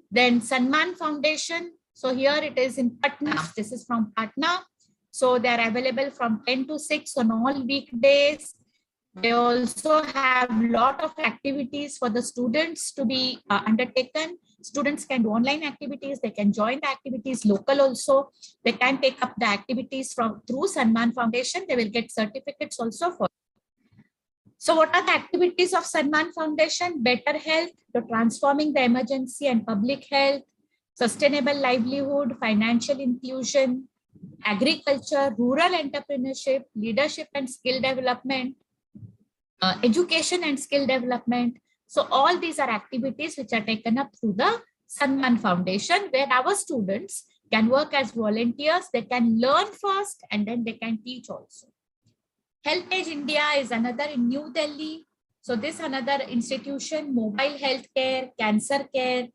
Then Sanman Foundation. So here it is in Patna. This is from Patna. So they are available from 10 to 6 on all weekdays. They also have a lot of activities for the students to be undertaken. Students can do online activities. They can join the activities local also. They can take up the activities through Sanman Foundation. They will get certificates also for. So what are the activities of Sanman Foundation? Better health, to transforming the emergency and public health, sustainable livelihood, financial inclusion, agriculture, rural entrepreneurship, leadership and skill development, education and skill development. So all these are activities which are taken up through the Sanman Foundation, where our students can work as volunteers. They can learn first and then they can teach also. HealthAge India is another in New Delhi. So this another institution, mobile healthcare, cancer care,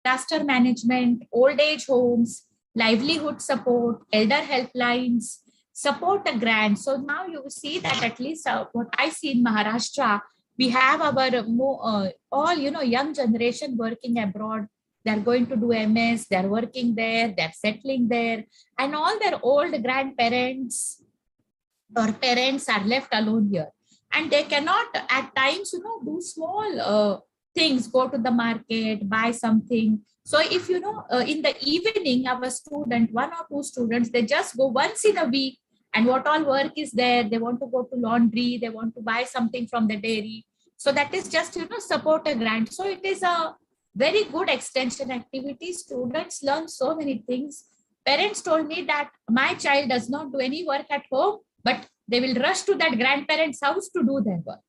disaster management, old age homes, livelihood support, elder helplines, support a grant. So now you see that at least what I see in Maharashtra, we have our all young generation working abroad. They're going to do MS, they're working there, they're settling there, and all their old grandparents or parents are left alone here. And they cannot at times, do small things, go to the market, buy something. So if, in the evening, our student, 1 or 2 students, they just go once in a week, and what all work is there, they want to go to laundry, they want to buy something from the dairy. So that is just, support a grant. So it is a very good extension activity. Students learn so many things. Parents told me that my child does not do any work at home, but they will rush to that grandparent's house to do their work.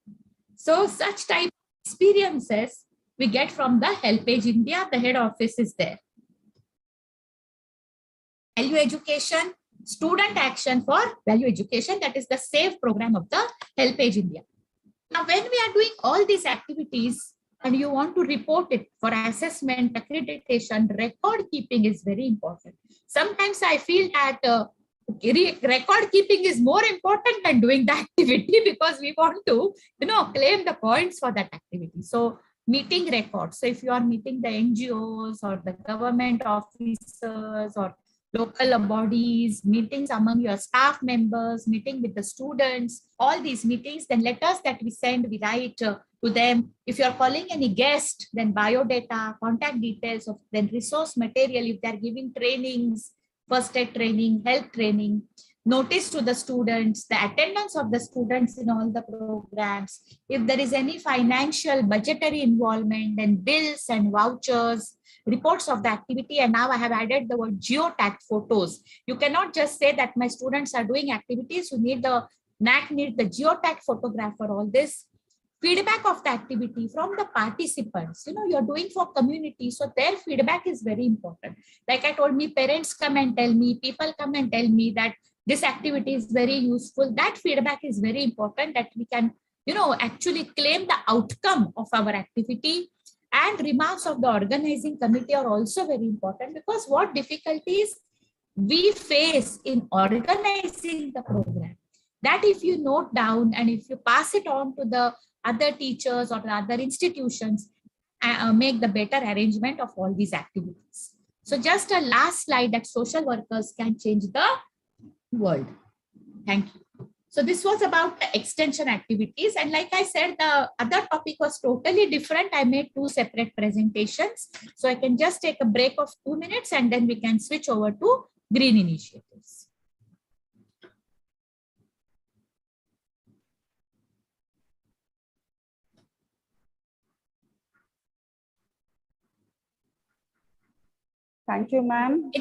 So such type of experiences we get from the HealthAge India. The head office is there. Value education, student action for value education. That is the SAVE program of the HealthAge India. Now, when we are doing all these activities and you want to report it for assessment, accreditation, record keeping is very important. Sometimes I feel that record keeping is more important than doing the activity because we want to, claim the points for that activity. So meeting records. So if you are meeting the NGOs or the government officers or local bodies, meetings among your staff members, meeting with the students, all these meetings, then letters that we send, we write to them. If you're calling any guest, then biodata, contact details of then resource material, if they're giving trainings, first aid training, health training, notice to the students, the attendance of the students in all the programs. If there is any financial budgetary involvement, then bills and vouchers, reports of the activity. And now I have added the word geotagged photos. You cannot just say that my students are doing activities. You need the NAC need the geotagged photograph for all this. Feedback of the activity from the participants. You're doing for community. So their feedback is very important. Like I told me, parents come and tell me, people come and tell me that this activity is very useful. That feedback is very important that we can, actually claim the outcome of our activity. And remarks of the organizing committee are also very important because what difficulties we face in organizing the program, that if you note down and if you pass it on to the other teachers or the other institutions, make the better arrangement of all these activities. So just a last slide that social workers can change the world. Thank you. So this was about the extension activities. And like I said, the other topic was totally different. I made 2 separate presentations. So I can just take a break of 2 minutes and then we can switch over to green initiatives. Thank you, ma'am.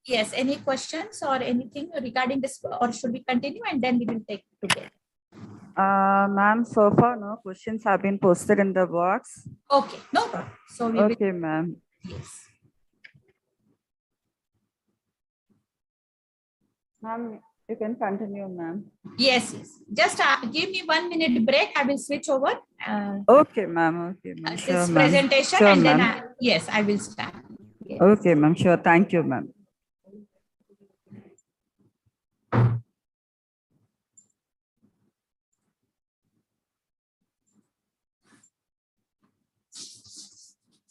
Yes, any questions or anything regarding this, or should we continue and then we will take it together? Ma'am, so far no questions have been posted in the box. Okay, no problem. So we okay, ma'am. Yes. Ma'am, you can continue, ma'am. Yes, yes. Just give me 1 minute break. I will switch over. Okay, ma'am. Okay, ma'am. This Sure, presentation sure, and then I will start. Yes. Okay, ma'am. Sure. Thank you, ma'am.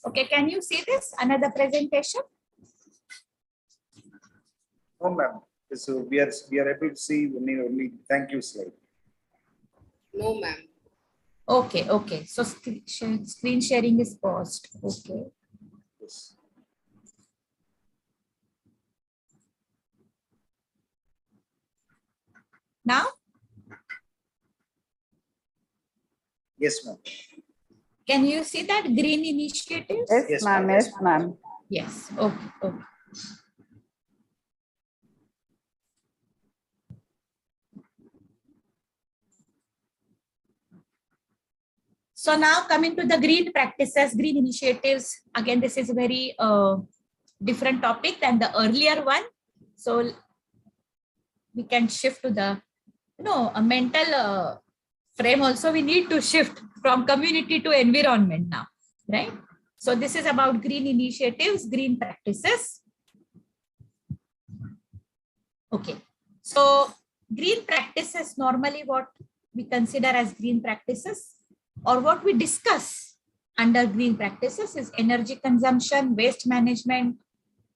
Okay, can you see this? Another presentation? No, ma'am. So we are able to see only thank you slide. No, ma'am. Okay, okay. So screen sharing is paused. Okay. Yes. Now? Yes, ma'am. Can you see that green initiatives? Yes, ma'am. Yes, ma'am. Yes. Okay. Okay. So now coming to the green practices, green initiatives. Again, this is a very different topic than the earlier one. So we can shift to the, a mental frame also. We need to shift from community to environment now, right? So this is about green initiatives, green practices. Okay. So green practices, normally what we consider as green practices or what we discuss under green practices is energy consumption, waste management,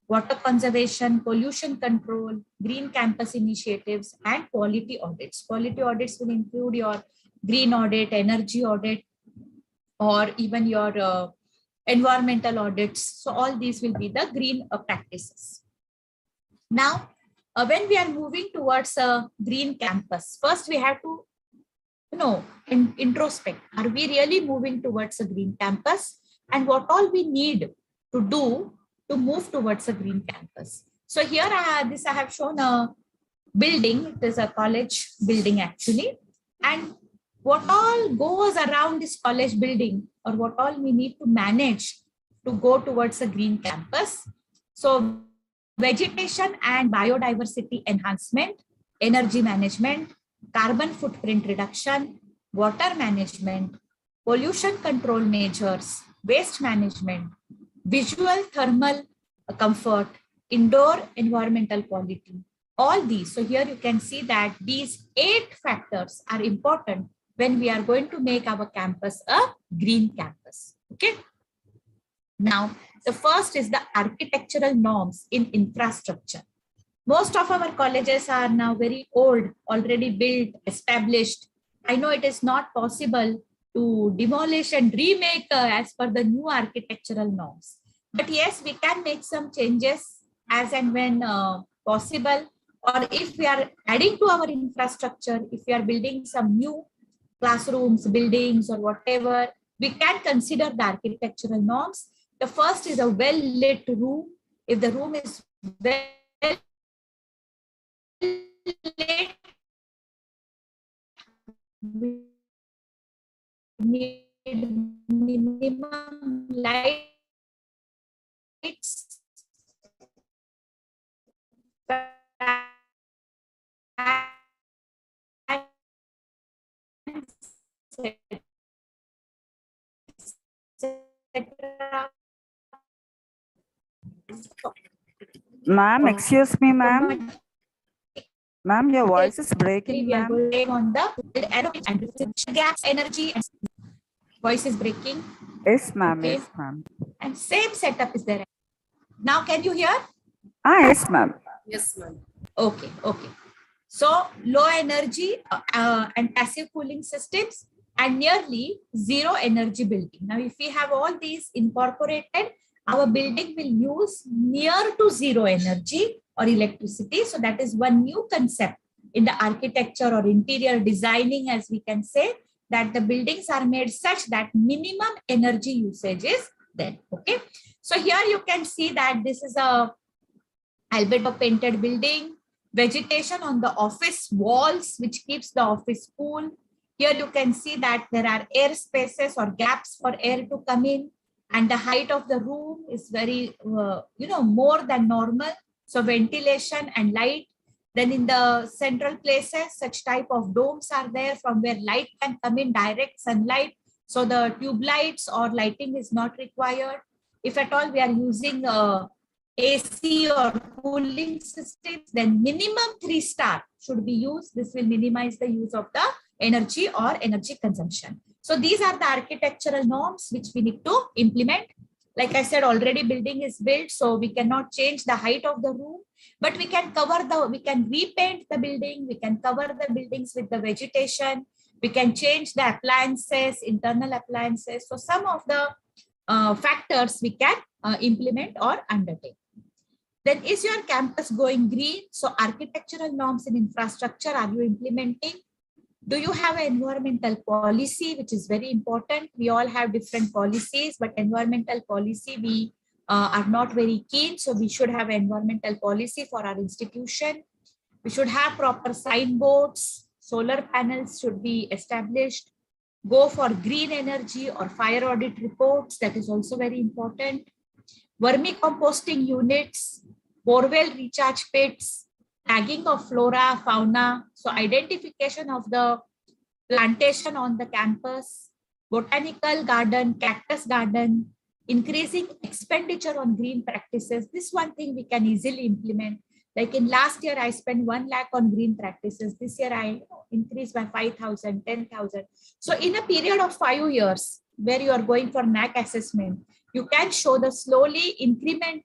water conservation, pollution control, green campus initiatives, and quality audits. Quality audits will include your green audit, energy audit, or even your environmental audits. So all these will be the green practices. Now, when we are moving towards a green campus, first we have to introspect. Are we really moving towards a green campus? And what all we need to do to move towards a green campus? So here I have shown a building. It is a college building actually. And what all goes around this college building or what all we need to manage to go towards a green campus. So vegetation and biodiversity enhancement, energy management, carbon footprint reduction, water management, pollution control measures, waste management, visual thermal comfort, indoor environmental quality, all these. So here you can see that these 8 factors are important when we are going to make our campus a green campus. Okay. Now, the first is the architectural norms in infrastructure. Most of our colleges are now very old, already built, established. I know it is not possible to demolish and remake as per the new architectural norms. But yes, we can make some changes as and when possible. Or if we are adding to our infrastructure, if we are building some new classrooms, buildings, or whatever, we can consider the architectural norms. The first is a well-lit room. If the room is well lit, we need minimum lights, etc. Ma'am, excuse me, ma'am. Ma'am, your voice is breaking, We are ma'am. going on the gas, energy, and voice is breaking. Yes, ma'am. Okay. Yes, ma'am. And same setup is there. Now, can you hear? Yes, ma'am. Yes, ma'am. Okay, okay. So low energy and passive cooling systems and nearly zero energy building. Now, if we have all these incorporated, our building will use near to zero energy or electricity. So that is one new concept in the architecture or interior designing, as we can say, that the buildings are made such that minimum energy usage is there. Okay. So here you can see that this is a Abeda painted building, vegetation on the office walls, which keeps the office cool. Here you can see that there are air spaces or gaps for air to come in, and the height of the room is very, more than normal. So ventilation and light. Then in the central places, such type of domes are there from where light can come in, direct sunlight. So the tube lights or lighting is not required. If at all we are using AC or cooling systems, then minimum 3-star should be used. This will minimize the use of the energy or energy consumption. So these are the architectural norms which we need to implement. Like I said, already building is built, so we cannot change the height of the room, but we can we can repaint the building, we can cover the buildings with the vegetation, we can change the appliances, internal appliances. So some of the factors we can implement or undertake. Then is your campus going green? So architectural norms in infrastructure, are you implementing? Do you have an environmental policy, which is very important? We all have different policies, but environmental policy, we are not very keen. So we should have an environmental policy for our institution. We should have proper signboards. Solar panels should be established. Go for green energy or fire audit reports. That is also very important. Vermicomposting units, borewell recharge pits, tagging of flora, fauna. So identification of the plantation on the campus, botanical garden, cactus garden, increasing expenditure on green practices. This one thing we can easily implement. Like in last year, I spent 1 lakh on green practices. This year, I increased by 5,000, 10,000. So in a period of 5 years, where you are going for NAC assessment, you can show the slowly increment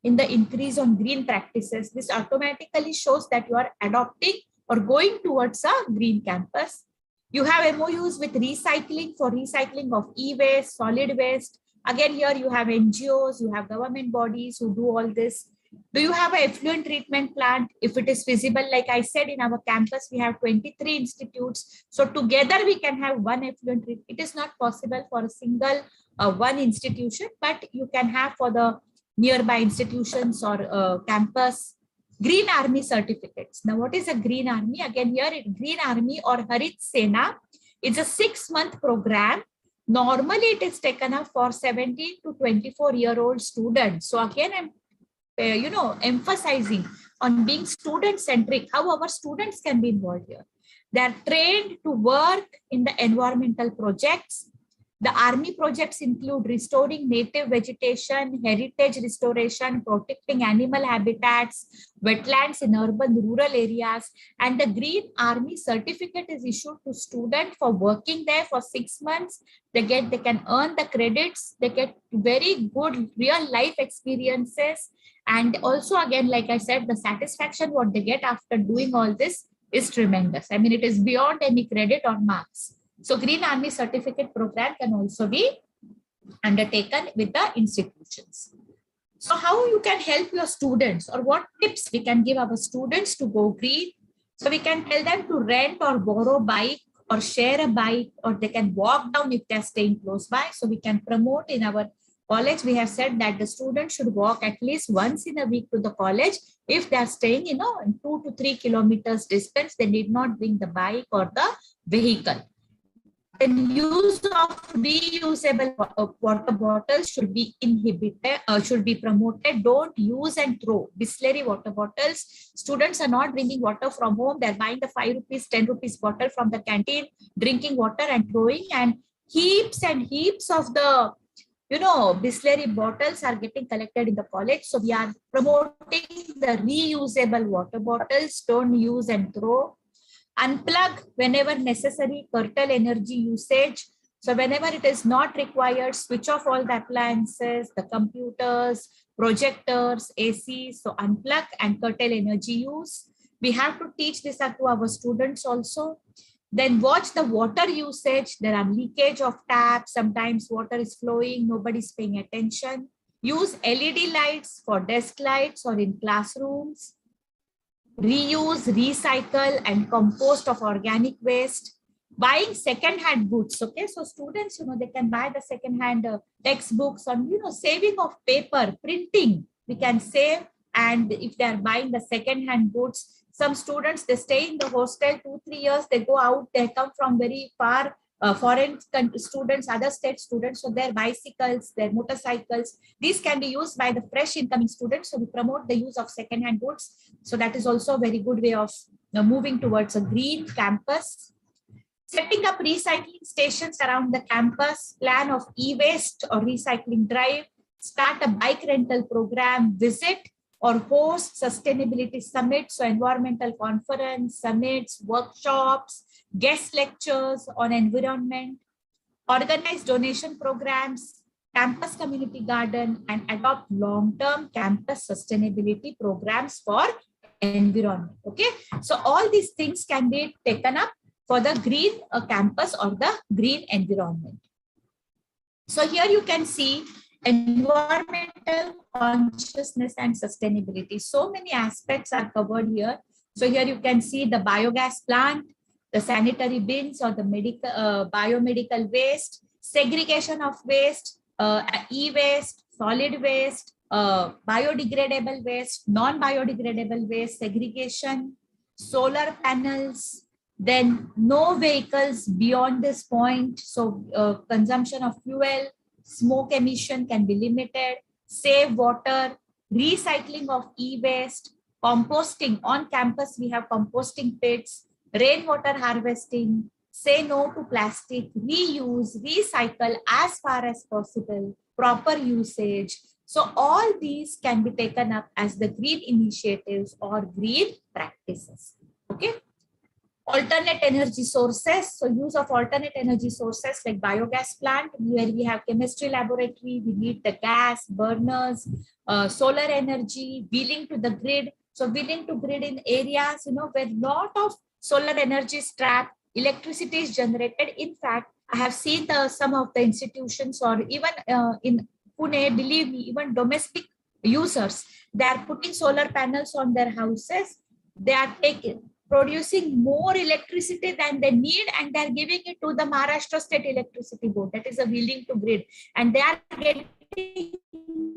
in the increase on green practices. This automatically shows that you are adopting or going towards a green campus. You have MOUs with recycling for recycling of e-waste, solid waste. Again, here you have NGOs, you have government bodies who do all this. Do you have an effluent treatment plant? If it is feasible, like I said, in our campus, we have 23 institutes. So together we can have one effluent treatment. It is not possible for a single one institution, but you can have for the nearby institutions or campus. Green Army certificates. Now, what is a Green Army? Again, here Green Army or Harit Sena. It's a 6-month program. Normally, it is taken up for 17 to 24-year-old students. So again, I'm emphasizing on being student-centric, how our students can be involved here. They are trained to work in the environmental projects. The army projects include restoring native vegetation, heritage restoration, protecting animal habitats, wetlands in urban rural areas, and the Green Army certificate is issued to students for working there for 6 months. They can earn the credits, they get very good real life experiences. And also, again, like I said, the satisfaction what they get after doing all this is tremendous. I mean, it is beyond any credit or marks. So Green Army certificate program can also be undertaken with the institutions. So how you can help your students, or what tips we can give our students to go green? So we can tell them to rent or borrow bike or share a bike, or they can walk down if they're staying close by. So we can promote in our college. We have said that the students should walk at least once in a week to the college. If they're staying, in 2 to 3 kilometers distance, they need not bring the bike or the vehicle. And use of reusable water bottles should be inhibited, should be promoted. Don't use and throw Bisleri water bottles. Students are not drinking water from home. They're buying the 5 rupees, 10 rupees bottle from the canteen, drinking water and throwing, and heaps of the Bisleri bottles are getting collected in the college. So we are promoting the reusable water bottles. Don't use and throw. Unplug whenever necessary, curtail energy usage. So whenever it is not required, switch off all the appliances, the computers, projectors, AC. So unplug and curtail energy use. We have to teach this to our students also. Then watch the water usage. There are leakage of taps. Sometimes water is flowing, nobody's paying attention. Use LED lights for desk lights or in classrooms. Reuse, recycle, and compost of organic waste. Buying second-hand goods. Okay, so students, they can buy the second-hand textbooks on, saving of paper, printing. We can save, and if they are buying the second-hand goods, some students, they stay in the hostel 2-3 years. They go out. They come from very far. Foreign students, other state students, so their bicycles, their motorcycles, these can be used by the fresh incoming students. So we promote the use of second-hand goods. So that is also a very good way of moving towards a green campus. Setting up recycling stations around the campus, plan of e-waste or recycling drive, start a bike rental program, visit or host sustainability summits, so environmental conference, summits, workshops, guest lectures on environment, organize donation programs, campus community garden, and adopt long-term campus sustainability programs for environment. Okay, so all these things can be taken up for the green campus or the green environment. So here you can see environmental consciousness and sustainability. So many aspects are covered here. So here you can see the biogas plant, the sanitary bins or the medical biomedical waste, segregation of waste, e-waste, solid waste, biodegradable waste, non-biodegradable waste, segregation, solar panels, then no vehicles beyond this point. So consumption of fuel, smoke emission can be limited, save water, recycling of e-waste, composting. On campus, we have composting pits, rainwater harvesting, say no to plastic, reuse, recycle as far as possible, proper usage. So all these can be taken up as the green initiatives or green practices. Okay. Alternate energy sources. So use of alternate energy sources like biogas plant, where we have chemistry laboratory, we need the gas, burners, solar energy, wheeling to the grid. So wheeling to grid in areas, where lot of solar energy is trapped, electricity is generated. In fact, I have seen some of the institutions, or even in Pune, believe me, even domestic users, they are putting solar panels on their houses. They are producing more electricity than they need, and they're giving it to the Maharashtra State Electricity Board. That is a wheeling to grid. And they are getting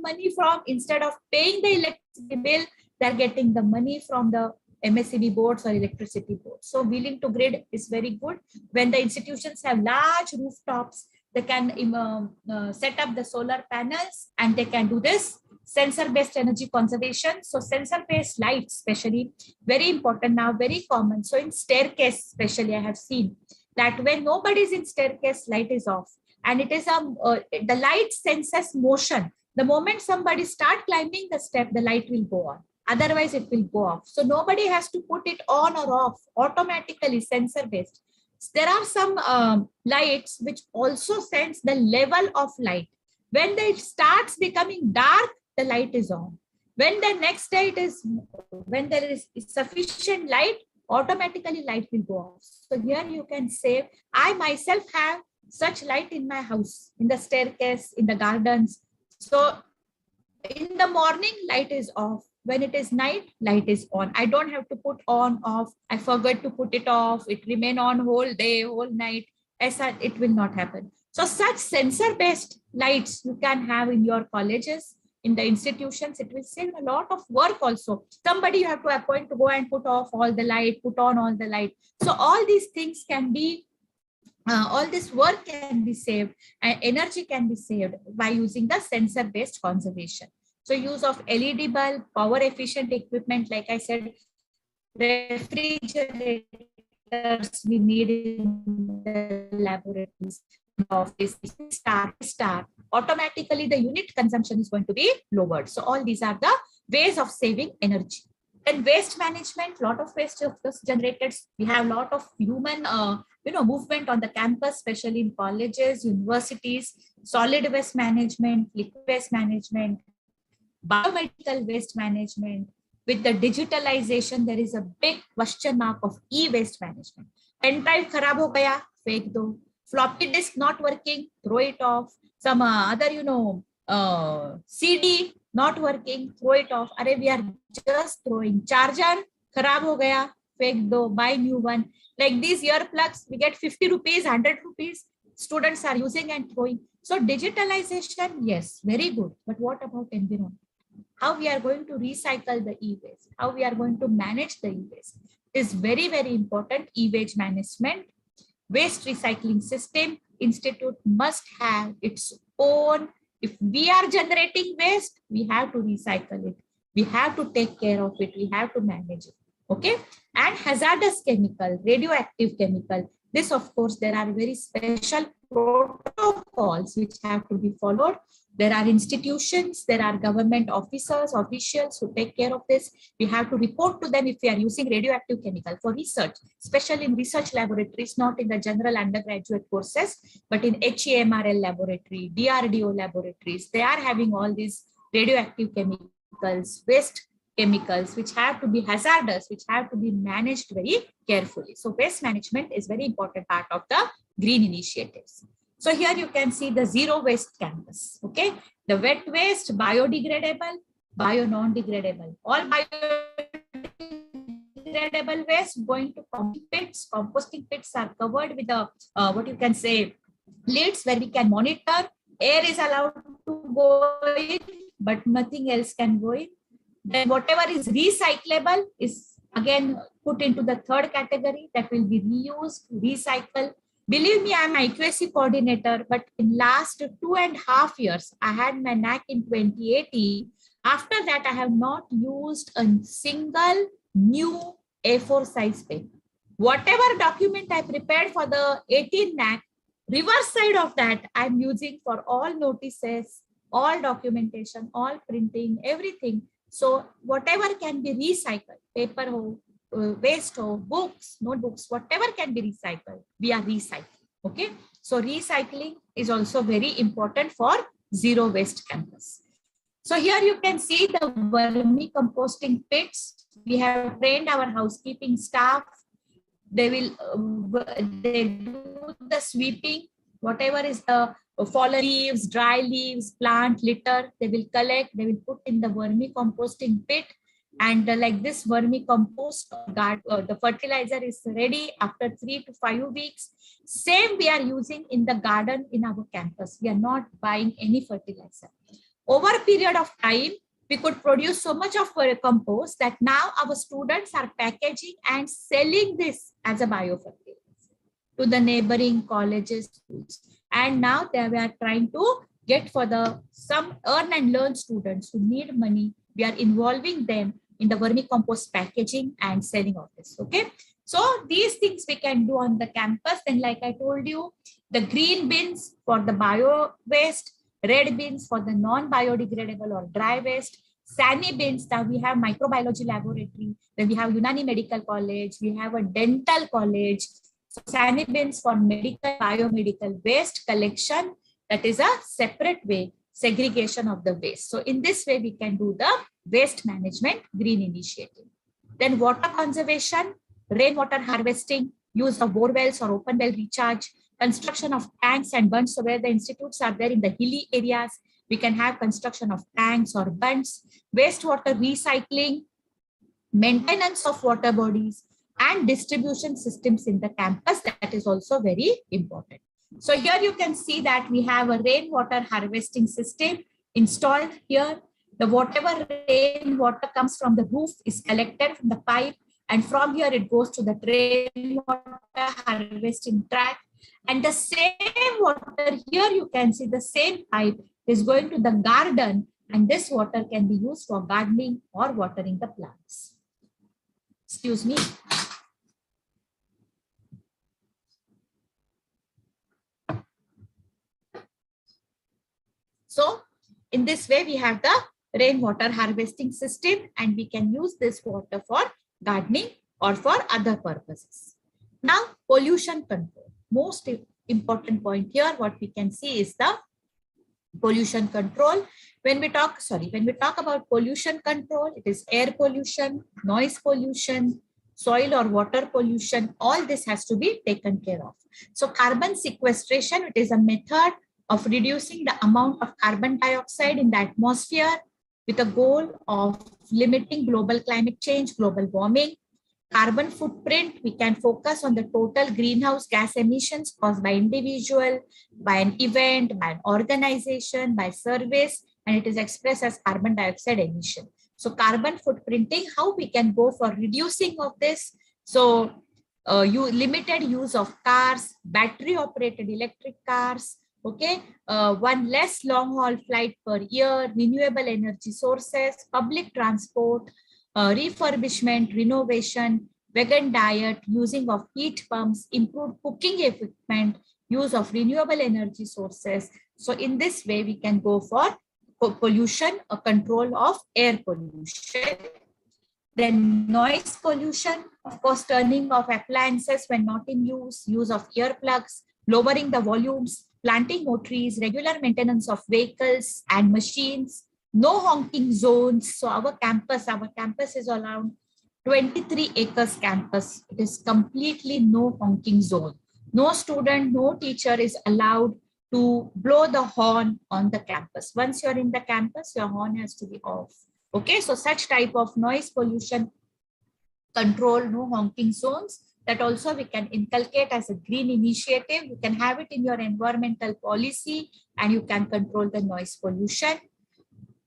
money from, instead of paying the electricity bill, they're getting the money from the MSEB boards or electricity boards. So wheeling to grid is very good. When the institutions have large rooftops, they can set up the solar panels and they can do this. sensor-based energy conservation. So sensor-based lights, especially very important now, very common. So in staircase, especially I have seen that when nobody is in staircase, light is off. And it is the light senses motion. The moment somebody start climbing the step, the light will go on. Otherwise, it will go off. So nobody has to put it on or off, automatically sensor-based. There are some lights which also sense the level of light. When it starts becoming dark, the light is on. When the next light is, when there is sufficient light, automatically light will go off. So here you can say, I myself have such light in my house, in the staircase, in the gardens. So in the morning, light is off. When it is night, light is on. I don't have to put on, off. I forgot to put it off. It remain on whole day, whole night. As such, it will not happen. So such sensor-based lights you can have in your colleges, in the institutions. It will save a lot of work also. Somebody you have to appoint to go and put off all the light, put on all the light. So all these things can be, all this work can be saved and energy can be saved by using the sensor-based conservation. So use of LED bulb, power efficient equipment, like I said, refrigerators we need in the laboratories, office, star, automatically the unit consumption is going to be lowered. So all these are the ways of saving energy. Then waste management, lot of waste is generated. We have a lot of human movement on the campus, especially in colleges, universities, solid waste management, liquid waste management, biomedical waste management. With the digitalization, there is a big question mark of e-waste management. Pen drive kharab ho gaya, fake do. Floppy disk not working, throw it off. Some other, CD not working, throw it off. Arey, we are just throwing. Charger kharab ho gaya, fake do, buy new one. Like these earplugs, we get 50 rupees, 100 rupees. Students are using and throwing. So digitalization, yes, very good. But what about environment? How we are going to recycle the e-waste, how we are going to manage the e-waste is very, very important. E-waste management, waste recycling system, institute must have its own. If we are generating waste, we have to recycle it. We have to take care of it. We have to manage it. Okay. And hazardous chemical, radioactive chemical. This, of course, there are very special protocols which have to be followed. There are institutions, there are government officers, officials who take care of this. We have to report to them if we are using radioactive chemical for research, especially in research laboratories, not in the general undergraduate courses, but in HEMRL laboratory, DRDO laboratories. They are having all these radioactive chemicals, waste chemicals, which have to be hazardous, which have to be managed very carefully. So waste management is very important part of the green initiatives. So here you can see the zero waste campus. Okay, the wet waste, biodegradable, bio non-degradable. All biodegradable waste going to composting pits. Composting pits are covered with the lids where we can monitor. Air is allowed to go in, but nothing else can go in. Then whatever is recyclable is again put into the third category, that will be reused, recycled. Believe me, I'm an IQAC coordinator, but in last 2.5 years, I had my NAC in 2018. After that, I have not used a single new A4 size paper. Whatever document I prepared for the 18 NAC, reverse side of that, I'm using for all notices, all documentation, all printing, everything. So whatever can be recycled, paper ho, waste ho, books, notebooks, whatever can be recycled, we are recycling. Okay. So recycling is also very important for zero waste campus. So here you can see the vermicomposting pits. We have trained our housekeeping staff. They do the sweeping, whatever is the fallen leaves, dry leaves, plant litter, they will collect, they will put in the vermicomposting pit. And like this vermicompost, the fertilizer is ready after 3 to 5 weeks. Same we are using in the garden in our campus. We are not buying any fertilizer. Over a period of time, we could produce so much of compost that now our students are packaging and selling this as a biofertilizer to the neighboring colleges, schools. And now we are trying to get for some earn and learn students who need money. We are involving them in the vermicompost packaging and selling of this. Okay. So these things we can do on the campus. And like I told you, the green bins for the bio waste, red bins for the non-biodegradable or dry waste, SANI bins. Now we have microbiology laboratory, then we have Unani Medical College, we have a dental college. So SANI bins for medical, biomedical waste collection, that is a separate way, segregation of the waste. So in this way, we can do the waste management green initiative. Then water conservation, rainwater harvesting, use of bore wells or open well recharge, construction of tanks and bunds. So where the institutes are there in the hilly areas, we can have construction of tanks or bunds, wastewater recycling, maintenance of water bodies, and distribution systems in the campus. That is also very important. So here you can see that we have a rainwater harvesting system installed here. The whatever rainwater comes from the roof is collected from the pipe, and from here it goes to the rainwater harvesting track. And the same water, here you can see the same pipe is going to the garden, and this water can be used for gardening or watering the plants. Excuse me. So in this way, we have the rainwater harvesting system, and we can use this water for gardening or for other purposes. Now, pollution control. Most important point here, what we can see is the pollution control. When we talk about pollution control, it is air pollution, noise pollution, soil or water pollution. All this has to be taken care of. So carbon sequestration, it is a method of reducing the amount of carbon dioxide in the atmosphere with a goal of limiting global climate change, global warming. Carbon footprint, we can focus on the total greenhouse gas emissions caused by individual, by an event, by an organization, by service, and it is expressed as carbon dioxide emission. So carbon footprinting, how we can go for reducing of this. So limited use of cars, battery operated electric cars, okay, one less long haul flight per year, renewable energy sources, public transport, refurbishment, renovation, vegan diet, using of heat pumps, improved cooking equipment, use of renewable energy sources. So in this way, we can go for pollution, a control of air pollution. Then noise pollution, of course, turning off appliances when not in use, use of earplugs, lowering the volumes, planting more trees, regular maintenance of vehicles and machines, no honking zones. So our campus is around 23 acres campus. It is completely no honking zone. No student, no teacher is allowed to blow the horn on the campus. Once you're in the campus, your horn has to be off. Okay, so such type of noise pollution control, no honking zones, that also we can inculcate as a green initiative. You can have it in your environmental policy and you can control the noise pollution.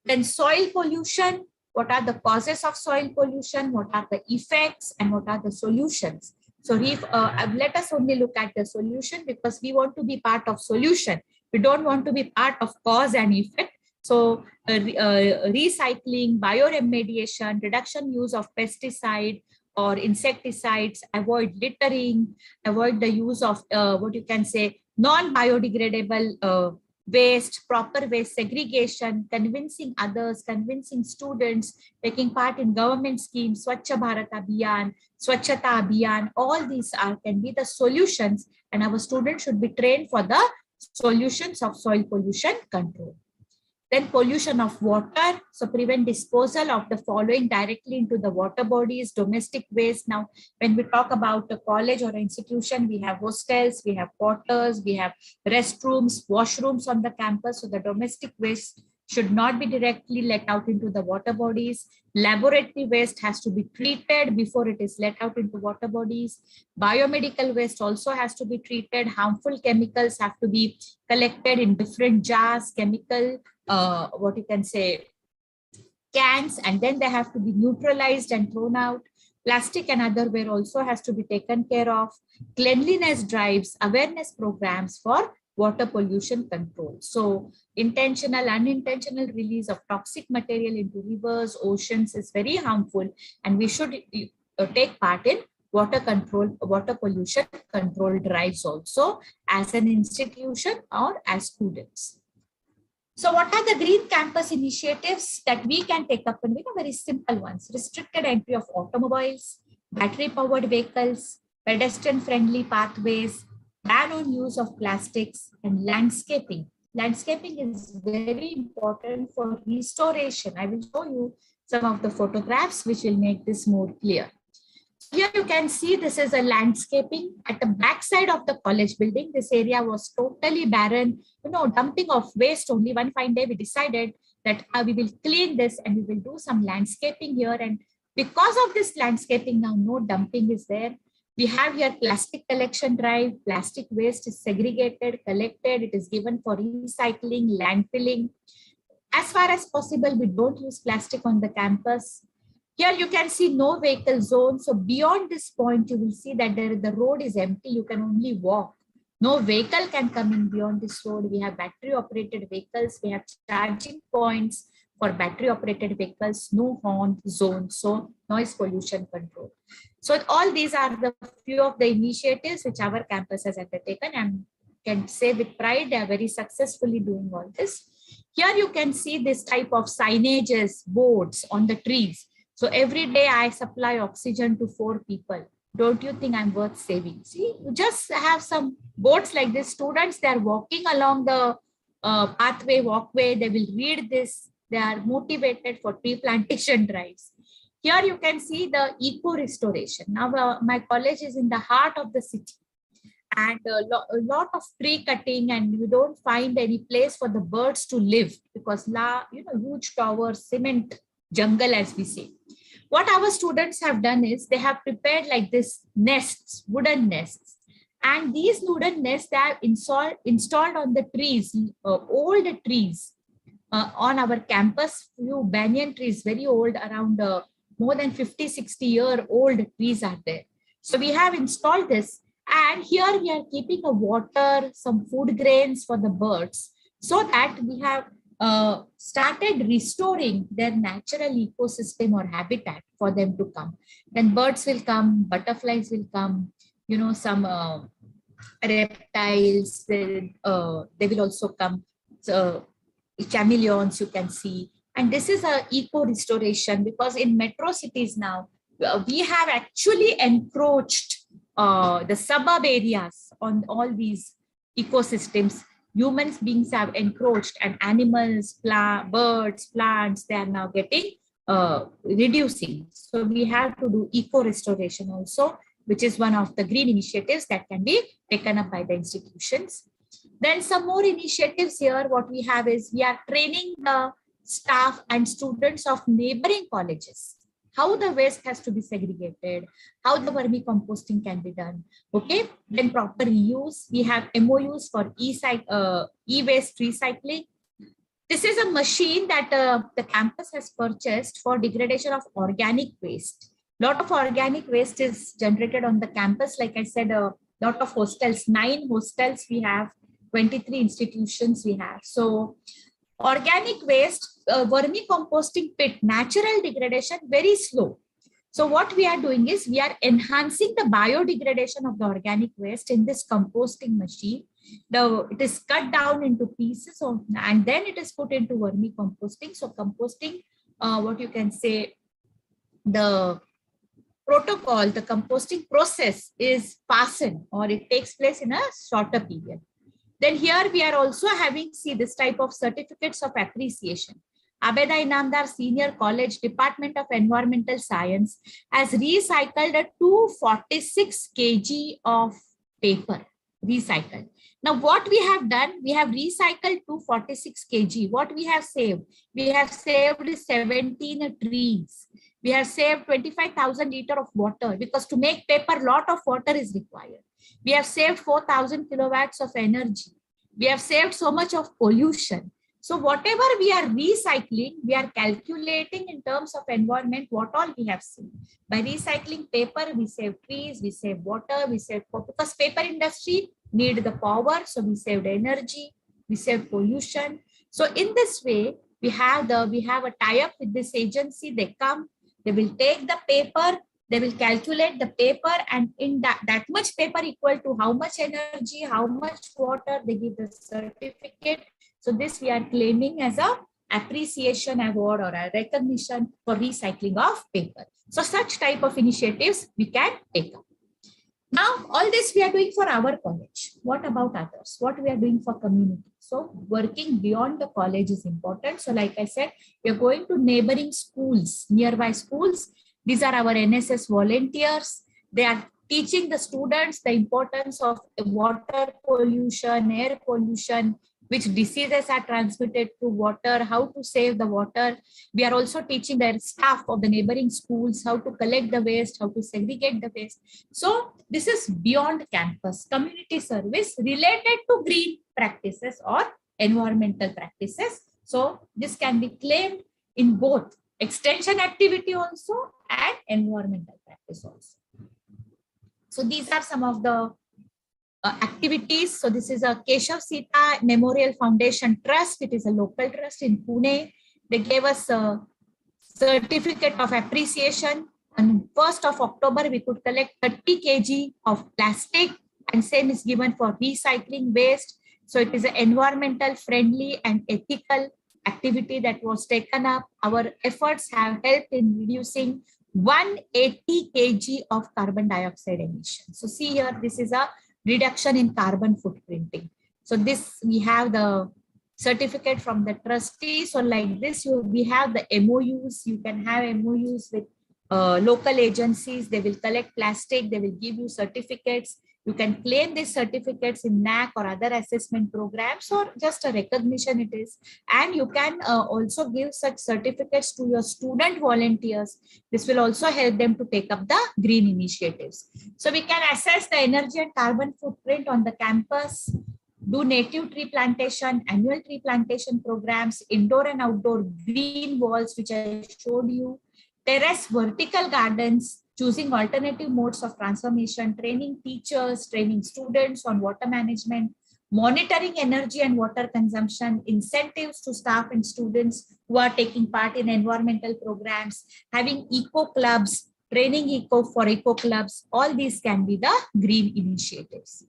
Then soil pollution, what are the causes of soil pollution? What are the effects and what are the solutions? So let us only look at the solution because we want to be part of solution. We don't want to be part of cause and effect. So recycling, bioremediation, reduction use of pesticide or insecticides, avoid littering, avoid the use of non-biodegradable waste, proper waste segregation, convincing others, convincing students, taking part in government schemes, Swachh Bharat Abhiyan, Swachhata Abhiyan, all these can be the solutions, and our students should be trained for the solutions of soil pollution control. Then pollution of water. So prevent disposal of the following directly into the water bodies, domestic waste. Now, when we talk about a college or institution, we have hostels, we have quarters, we have restrooms, washrooms on the campus. So the domestic waste should not be directly let out into the water bodies. Laboratory waste has to be treated before it is let out into water bodies. Biomedical waste also has to be treated. Harmful chemicals have to be collected in different jars, chemical, cans, and then they have to be neutralized and thrown out. Plastic and other wear also has to be taken care of. Cleanliness drives, awareness programs for water pollution control. So intentional, unintentional release of toxic material into rivers, oceans is very harmful, and we should take part in water control, water pollution control drives also as an institution or as students. So what are the green campus initiatives that we can take up? And very simple ones: restricted entry of automobiles, battery powered vehicles, pedestrian friendly pathways, ban on use of plastics, and landscaping. Landscaping is very important for restoration. I will show you some of the photographs which will make this more clear. Here you can see this is a landscaping at the backside of the college building. This area was totally barren, dumping of waste. Only one fine day we decided that we will clean this and we will do some landscaping here. And because of this landscaping, now no dumping is there. We have here plastic collection drive. Plastic waste is segregated, collected. It is given for recycling, landfilling. As far as possible, we don't use plastic on the campus. Here you can see no vehicle zone. So beyond this point, you will see that the road is empty. You can only walk. No vehicle can come in beyond this road. We have battery operated vehicles. We have charging points for battery operated vehicles, no horn zone. So noise pollution control. So all these are the few of the initiatives which our campus has undertaken, and can say with pride, they are very successfully doing all this. Here you can see this type of signages, boards on the trees. So every day I supply oxygen to 4 people. Don't you think I'm worth saving? See, you just have some boards like this. Students, they are walking along the pathway, walkway. They will read this. They are motivated for tree plantation drives. Here you can see the eco restoration. Now my college is in the heart of the city, and a lot of tree cutting, and we don't find any place for the birds to live because huge towers, cement jungle, as we say. What our students have done is they have prepared like this nests, wooden nests, and these wooden nests they are installed on the trees, old trees on our campus. Few banyan trees, very old, around more than 50-60-year-old trees are there. So we have installed this, and here we are keeping a water, some food grains for the birds, so that we have started restoring their natural ecosystem or habitat for them to come. Then birds will come, butterflies will come, some reptiles, they will also come, chameleons you can see. And this is a eco restoration, because in metro cities now, we have actually encroached the suburb areas on all these ecosystems. Humans beings have encroached, and animals, birds, plants, they are now getting reducing. So we have to do eco restoration also, which is one of the green initiatives that can be taken up by the institutions. Then some more initiatives here. What we have is we are training the staff and students of neighboring colleges how the waste has to be segregated, how the vermicomposting can be done. Okay, then proper reuse. We have MOUs for e-waste recycling. This is a machine that the campus has purchased for degradation of organic waste. Lot of organic waste is generated on the campus. Like I said, a lot of hostels, 9 hostels we have, 23 institutions we have. So organic waste, vermicomposting pit, natural degradation, very slow. So what we are doing is we are enhancing the biodegradation of the organic waste in this composting machine. It is cut down into pieces and then it is put into vermicomposting. So composting, what you can say, the protocol, the composting process is fastened, or it takes place in a shorter period. Then here we are also having, see, this type of certificates of appreciation. Abeda Inamdar Senior College, Department of Environmental Science has recycled a 246 kg of paper, recycled. Now what we have done, we have recycled 246 kg. What we have saved? We have saved 17 trees. We have saved 25,000 liters of water, because to make paper, lot of water is required. We have saved 4,000 kilowatts of energy. We have saved so much of pollution. So whatever we are recycling, we are calculating in terms of environment what all we have seen. By recycling paper, we save trees, we save water, we save, because paper industry need the power, so we saved energy, we saved pollution. So in this way, we have a tie-up with this agency. They come, they will take the paper, they will calculate the paper, and in that much paper equal to how much energy, how much water, they give the certificate. So this we are claiming as a appreciation award or a recognition for recycling of paper. So such type of initiatives we can take up. Now, all this we are doing for our college. What about others? What we are doing for community? So working beyond the college is important. So like I said, we are going to neighboring schools, nearby schools. These are our NSS volunteers. They are teaching the students the importance of water pollution, air pollution, which diseases are transmitted through water, how to save the water. We are also teaching their staff of the neighboring schools how to collect the waste, how to segregate the waste. So this is beyond campus community service related to green practices or environmental practices. So this can be claimed in both extension activity also and environmental practice also. So these are some of the activities. So this is a Keshav Sita Memorial Foundation Trust. It is a local trust in Pune. They gave us a certificate of appreciation. On 1st of October, we could collect 30 kg of plastic, and same is given for recycling waste. So it is an environmental friendly and ethical activity that was taken up. Our efforts have helped in reducing 180 kg of carbon dioxide emissions. So see here, this is a reduction in carbon footprinting. So this, we have the certificate from the trustee. So like this, we have the MOUs. You can have MOUs with local agencies. They will collect plastic. They will give you certificates. You can claim these certificates in NAC or other assessment programs, or just a recognition it is. And you can also give such certificates to your student volunteers. This will also help them to take up the green initiatives. So we can assess the energy and carbon footprint on the campus, do native tree plantation, annual tree plantation programs, indoor and outdoor green walls, which I showed you, terrace vertical gardens, choosing alternative modes of transformation, training teachers, training students on water management, monitoring energy and water consumption, incentives to staff and students who are taking part in environmental programs, having eco clubs, training eco clubs. All these can be the green initiatives.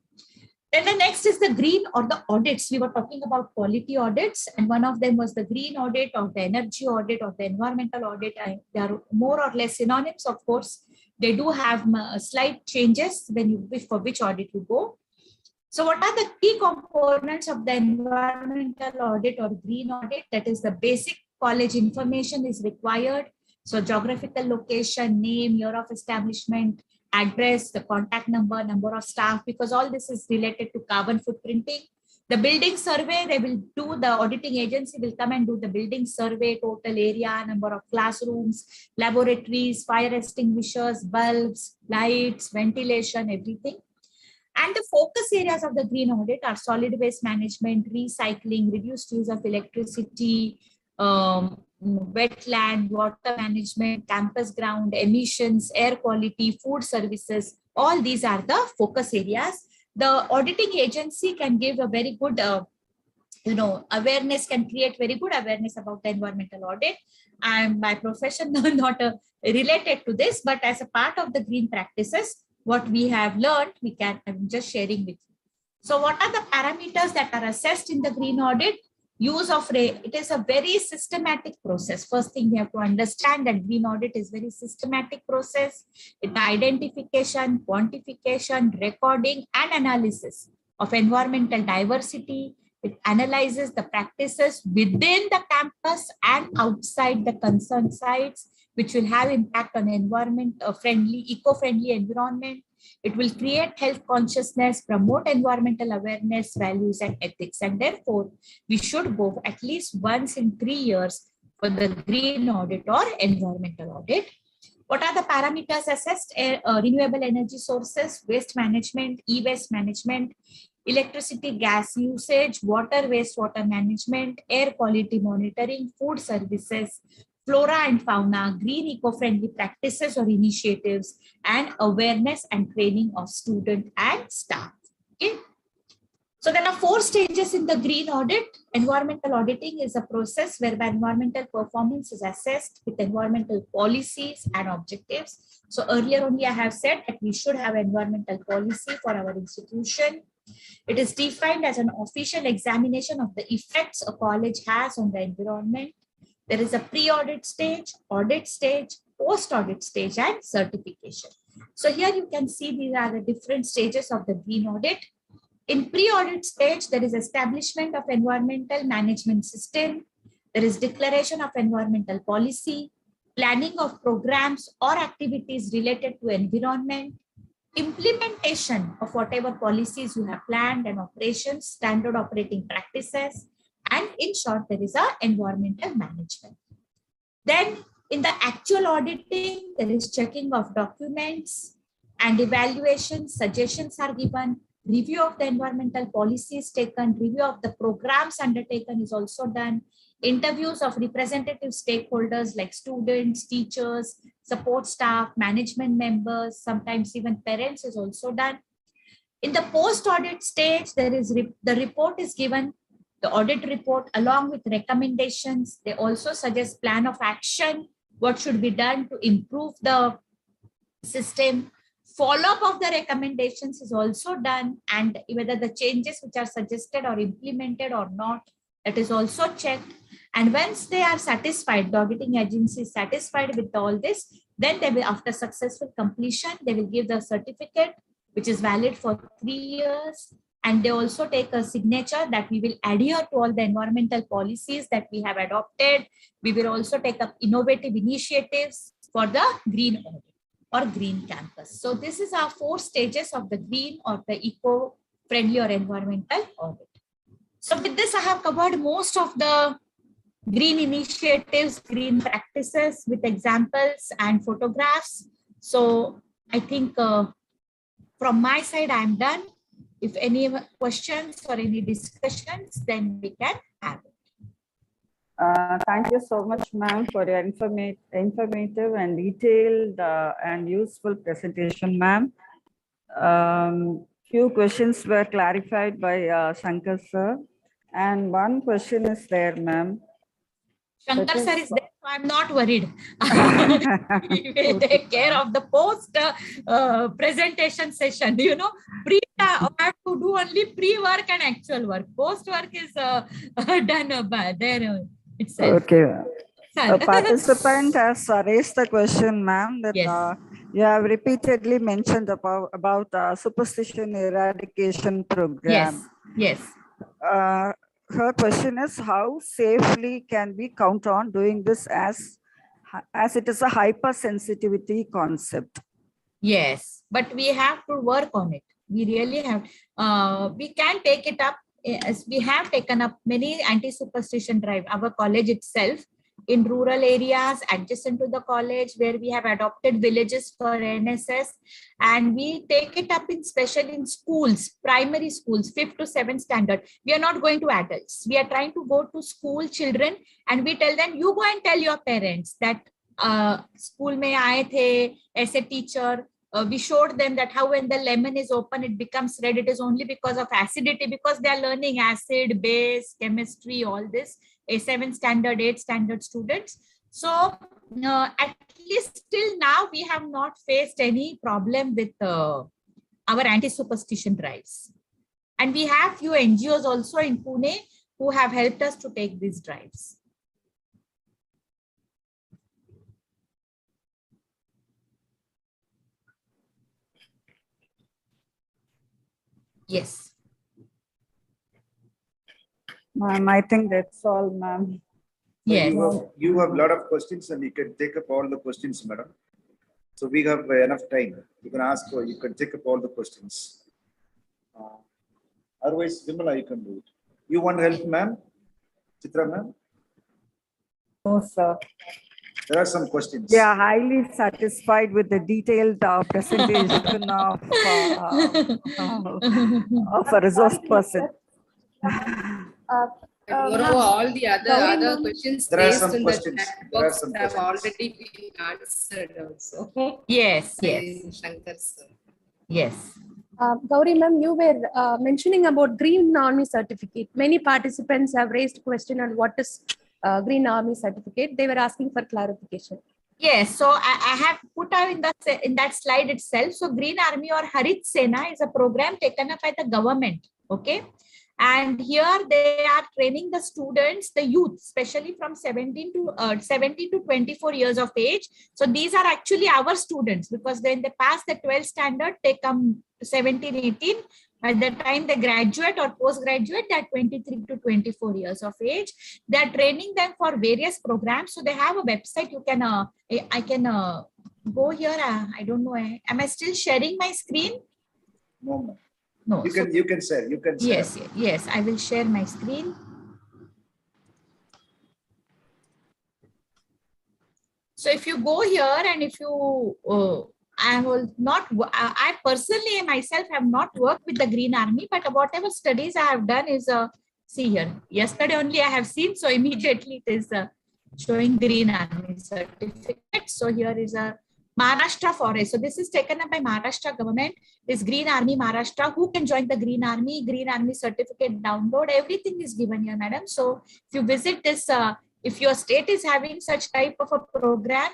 Then the next is the green or the audits. We were talking about quality audits, and one of them was the green audit or the energy audit or the environmental audit. They are more or less synonyms, of course. They do have slight changes when you for which audit you go. So what are the key components of the environmental audit or green audit? That is, the basic college information is required. So geographical location, name, year of establishment, address, the contact number, number of staff, because all this is related to carbon footprinting. The building survey, they will do, the auditing agency will come and do the building survey, total area, number of classrooms, laboratories, fire extinguishers, bulbs, lights, ventilation, everything. And the focus areas of the green audit are solid waste management, recycling, reduced use of electricity, wetland, water management, campus ground, emissions, air quality, food services. All these are the focus areas. The auditing agency can give a very good, awareness, can create very good awareness about the environmental audit. I'm by profession not related to this, but as a part of the green practices, what we have learned, I'm just sharing with you. So what are the parameters that are assessed in the green audit? Use of it is a very systematic process. First thing we have to understand that green audit is very systematic process. It's identification, quantification, recording, and analysis of environmental diversity. It analyzes the practices within the campus and outside the concerned sites, which will have impact on eco-friendly environment. It will create health consciousness, promote environmental awareness, values, and ethics. And therefore, we should go at least once in 3 years for the green audit or environmental audit. What are the parameters assessed? Renewable energy sources, waste management, e-waste management, electricity, gas usage, water, wastewater management, air quality monitoring, food services, flora and fauna, green eco-friendly practices or initiatives, and awareness and training of student and staff. Okay. So there are 4 stages in the green audit. Environmental auditing is a process whereby environmental performance is assessed with environmental policies and objectives. So earlier only I have said that we should have environmental policy for our institution. It is defined as an official examination of the effects a college has on the environment. There is a pre-audit stage, post-audit stage, and certification. So here you can see these are the different stages of the green audit. In pre-audit stage, there is establishment of environmental management system. There is declaration of environmental policy, planning of programs or activities related to environment, implementation of whatever policies you have planned and operations, standard operating practices, and in short, there is a environmental management. Then in the actual auditing, there is checking of documents and evaluation, suggestions are given, review of the environmental policies taken, review of the programs undertaken is also done, interviews of representative stakeholders like students, teachers, support staff, management members, sometimes even parents is also done. In the post-audit stage, there is the report is given, the audit report along with recommendations. They also suggest plan of action, what should be done to improve the system. Follow-up of the recommendations is also done, and whether the changes which are suggested or implemented or not, that is also checked. And once they are satisfied, the auditing agency is satisfied with all this, then they will, after successful completion, they will give the certificate, which is valid for 3 years. And they also take a signature that we will adhere to all the environmental policies that we have adopted. We will also take up innovative initiatives for the green audit or green campus. So this is our 4 stages of the green or the eco-friendly or environmental audit. So with this, I have covered most of the green initiatives, green practices with examples and photographs. So I think from my side, I'm done. If any questions or any discussions, then we can have it. Thank you so much, ma'am, for your informative and detailed and useful presentation, ma'am. Few questions were clarified by Sankar sir, and one question is there, ma'am. Shankar sir is there, so I'm not worried. He will take care of the post presentation session. You know, I have to do only pre-work and actual work. Post-work is done there itself. Okay. A participant has raised the question, ma'am, that Yes. you have repeatedly mentioned about superstition eradication program. Yes. Her question is, how safely can we count on doing this as it is a hypersensitivity concept? Yes, but we have to work on it. We really have. We can take it up as we have taken up many anti-superstition drive. Our college itself, in rural areas adjacent to the college, where we have adopted villages for NSS, and we take it up in special in schools, primary schools, 5th to 7th standard. We are not going to adults. We are trying to go to school children, and we tell them, you go and tell your parents that school mein aaye the, as a teacher. We showed them that how when the lemon is open, it becomes red. It is only because of acidity, because they are learning acid, base, chemistry, all this. A 7th standard, 8th standard students. So at least till now, we have not faced any problem with our anti-superstition drives. And we have few NGOs also in Pune who have helped us to take these drives. Yes. Ma'am, I think that's all, ma'am. Yes. You have a lot of questions and you can take up all the questions, madam. So we have enough time. You can ask or you can take up all the questions. Otherwise, Vimala, you can do it. You want help, ma'am? Chitra, ma'am? No, sir. There are some questions. We are highly satisfied with the detailed presentation of a resource person. Moreover, all the other questions There are raised some in questions. the chat There are box some have questions. already been answered also. Yes. By Shankar sir. Yes. Gauri ma'am, you were mentioning about Green Army certificate. Many participants have raised question on what is Green Army certificate. They were asking for clarification. Yes, so I have put out in that slide itself. So Green Army or Harit Sena is a program taken up by the government. Okay. And here they are training the students, the youth, especially from 17 to 24 years of age. So these are actually our students, because when they pass the 12th standard, they come 17, 18. By the time they graduate or postgraduate, they're 23 to 24 years of age. They're training them for various programs. So they have a website. You can, I can go here. I don't know. Am I still sharing my screen? No, ma'am. No. You can share. You can share. Yes, I will share my screen. So if you go here and if you, I personally myself have not worked with the Green Army, but whatever studies I have done is, see here, yesterday only I have seen, so immediately it is showing Green Army certificate. So here is a Maharashtra Forest. So this is taken up by Maharashtra government. This Green Army Maharashtra. Who can join the Green Army? Green Army certificate download. Everything is given here, madam. So if you visit this, if your state is having such type of a program,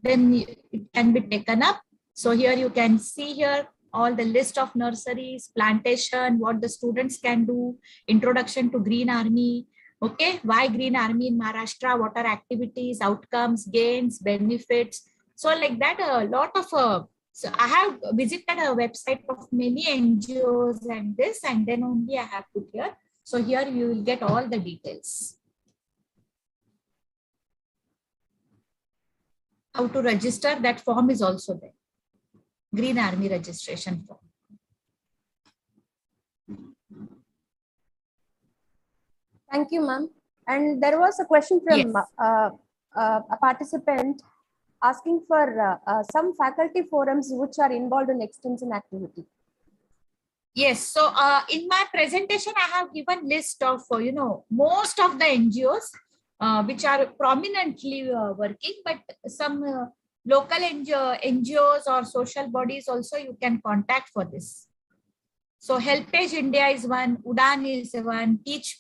then it can be taken up. So here you can see here all the list of nurseries, plantation, what the students can do, introduction to Green Army. Okay, why Green Army in Maharashtra? What are activities, outcomes, gains, benefits? So like that, a lot of, so I have visited a website of many NGOs and this, and then only I have put here. So here you will get all the details. How to register, that form is also there. Green Army registration form. Thank you, ma'am. And there was a question from Yes. A participant asking for some faculty forums which are involved in extension activity. Yes, so in my presentation, I have given list of, most of the NGOs which are prominently working, but some local NGOs or social bodies also you can contact for this. So Helpage India is one, Udan is one, Teach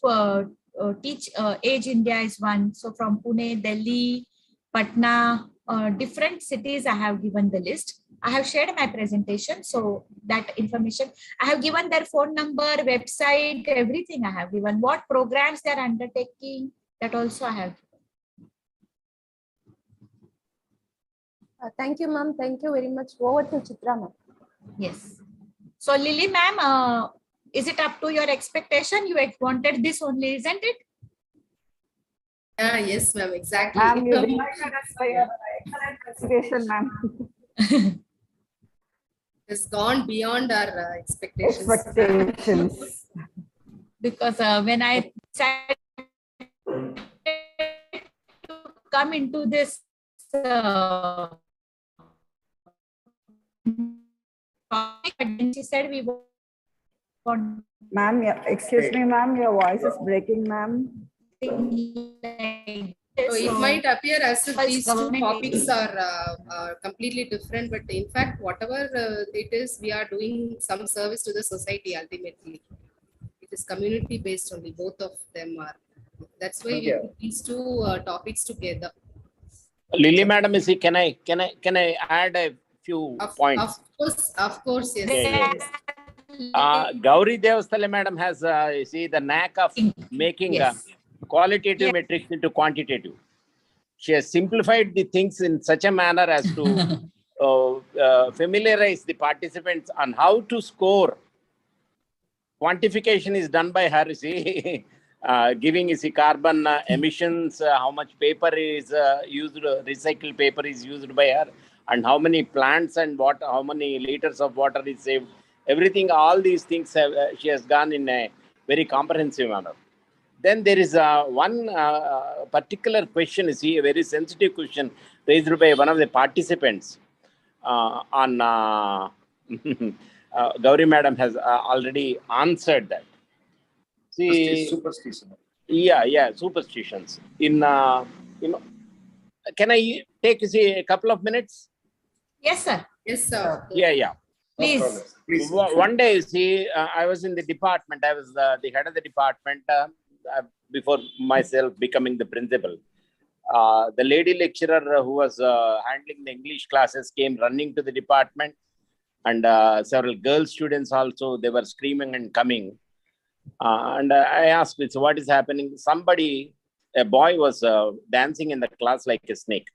Age India is one. So from Pune, Delhi, Patna, different cities I have given the list. I have shared my presentation, so that information I have given, their phone number, website, everything I have given, what programs they are undertaking, that also I have given. Thank you, ma'am. Thank you very much. Over to Chitra, ma'am. Yes. So Lily ma'am, is it up to your expectation? You wanted this only, isn't it? Yes, ma'am, exactly. Ma'am, you reminded us by your excellent presentation, ma'am. It's gone beyond our expectations. Expectations. Because when I decided to come into this topic, and she said we want Ma'am, excuse me, ma'am, your voice is breaking, ma'am. like So this. it might appear as if First these two government topics are completely different, but in fact, whatever it is, we are doing some service to the society ultimately. It is community based only, both of them are. That's why we put these two topics together. Lily madam, can I add a few points? Of course, yes. Yes. Gauri Devasthale madam has the knack of making qualitative metrics into quantitative. She has simplified the things in such a manner as to familiarize the participants on how to score. Quantification is done by her, giving carbon emissions, how much paper is used, recycled paper is used by her, and how many plants and how many liters of water is saved. Everything, all these things she has done in a very comprehensive manner. Then there is one particular question, a very sensitive question raised by one of the participants on Gauri madam has already answered that. See, superstition. Yeah, superstitions. Can I take a couple of minutes? Yes, sir. Yes, sir. Yeah. Please. problem. Please. One day, you see, I was in the department. I was the head of the department before myself becoming the principal. The lady lecturer who was handling the English classes came running to the department, and several girl students also, they were screaming and coming. And I asked, so what is happening? A boy was dancing in the class like a snake.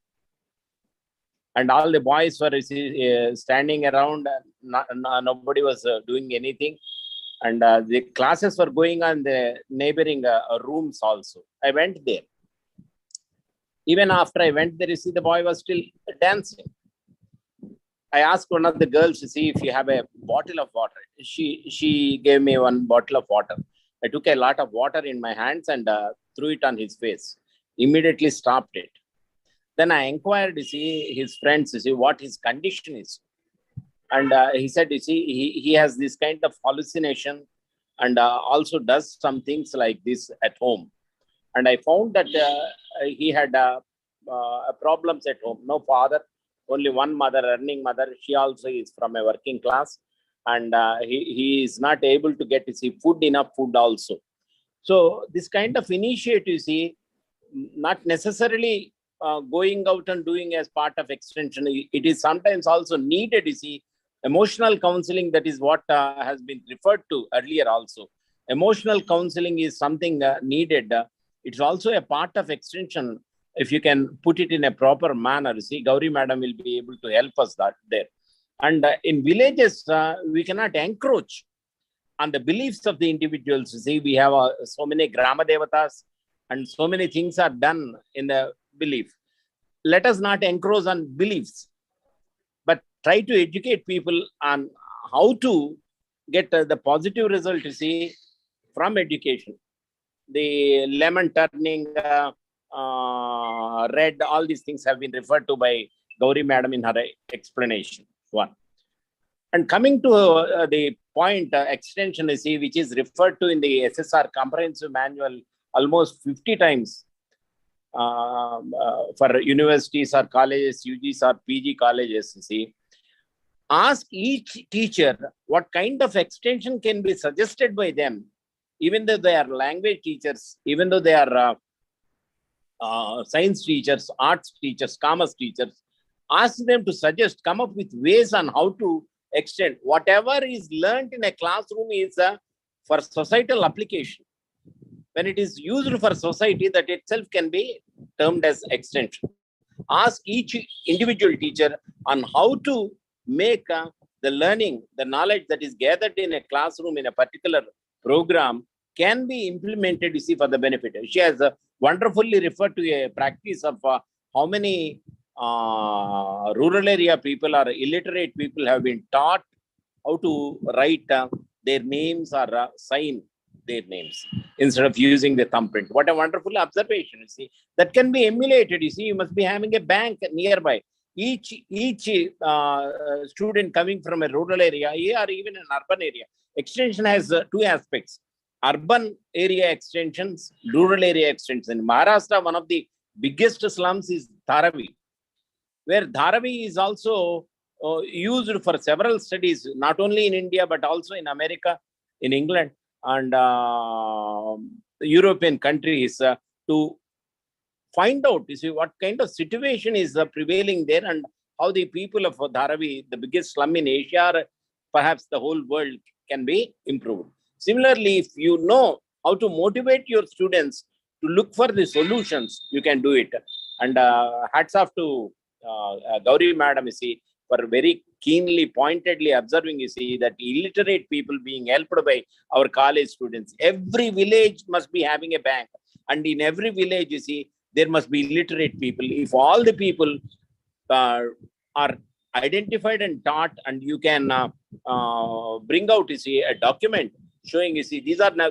And all the boys were standing around, nobody was doing anything. And the classes were going on the neighboring rooms also. I went there. Even after I went there, you see, the boy was still dancing. I asked one of the girls to see if you have a bottle of water. She gave me one bottle of water. I took a lot of water in my hands and threw it on his face. Immediately stopped it. Then I inquired, you see, his friends, you see, what his condition is. And he said, you see, he has this kind of hallucination and also does some things like this at home. And I found that he had problems at home. No father, only one mother, earning mother. She also is from a working class. And he is not able to get, you see, enough food also. So this kind of initiative, you see, not necessarily going out and doing as part of extension. It is sometimes also needed, you see, emotional counseling. That is what has been referred to earlier also. Emotional counseling is something needed. It's also a part of extension. If you can put it in a proper manner, you see, Gauri madam will be able to help us there. And in villages, we cannot encroach on the beliefs of the individuals. You see, we have so many Grama Devatas and so many things are done in the belief. Let us not encroach on beliefs, but try to educate people on how to get the positive result, you see, from education. The lemon turning red, all these things have been referred to by Gauri madam in her explanation. One. And coming to the point, extension, you see, which is referred to in the SSR comprehensive manual almost 50 times for universities or colleges, UGs or PG colleges, you see. Ask each teacher what kind of extension can be suggested by them, even though they are language teachers, even though they are science teachers, arts teachers, commerce teachers. Ask them to suggest, come up with ways on how to extend. Whatever is learned in a classroom is for societal application. When it is used for society, that itself can be termed as extension. Ask each individual teacher on how to make the learning, the knowledge that is gathered in a classroom in a particular program can be implemented, you see, for the benefit. She has wonderfully referred to a practice of how many rural area people or illiterate people have been taught how to write their names or sign their names instead of using the thumbprint. What a wonderful observation, you see. That can be emulated, you see. You must be having a bank nearby. Each student coming from a rural area or even an urban area. Extension has two aspects. Urban area extensions, rural area extensions. In Maharashtra, one of the biggest slums is Dharavi, where Dharavi is also used for several studies, not only in India, but also in America, in England, and European countries to find out, you see, what kind of situation is prevailing there and how the people of Dharavi, the biggest slum in Asia, or perhaps the whole world, can be improved. Similarly, if you know how to motivate your students to look for the solutions, you can do it. And hats off to Gauri madam, you see, for very keenly, pointedly observing, you see, that illiterate people being helped by our college students. Every village must be having a bank. And in every village, you see, there must be illiterate people. If all the people are identified and taught, and you can bring out, you see, a document showing, you see, these are now,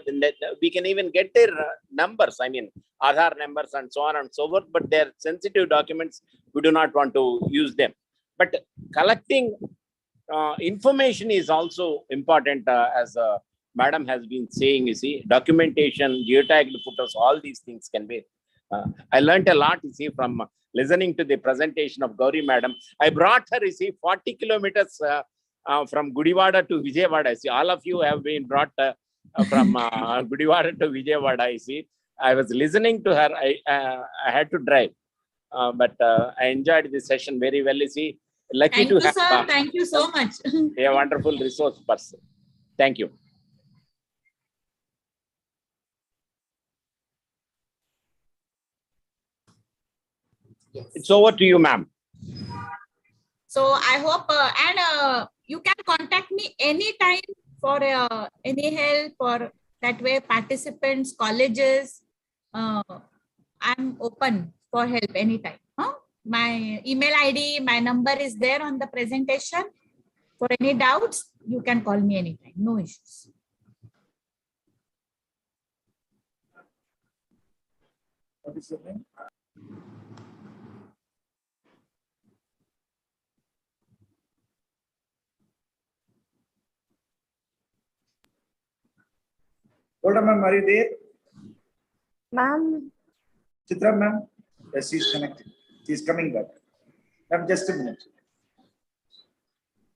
we can even get their numbers, I mean, Aadhaar numbers and so on and so forth, but they're sensitive documents. We do not want to use them. But collecting information is also important, as madam has been saying, you see, documentation, geotagged photos, all these things can be. I learned a lot, you see, from listening to the presentation of Gauri madam. I brought her, you see, 40 kilometers from Gudivada to Vijayawada. I see all of you have been brought from Gudivada to Vijayawada. I see. I was listening to her. I had to drive, but I enjoyed this session very well. You see, lucky Thank to you, have sir. Thank you so much. a wonderful resource person. Thank you. Yes. It's over to you, ma'am. So I hope, and you can contact me anytime for any help, or that way participants, colleges, I'm open for help anytime. Huh? My email ID, my number is there on the presentation. For any doubts, you can call me anytime. No issues. What is your name? Golda ma'am, are you there? Ma'am, Chitra ma'am? Yes, she's connected. She's coming back. Ma'am, just a minute.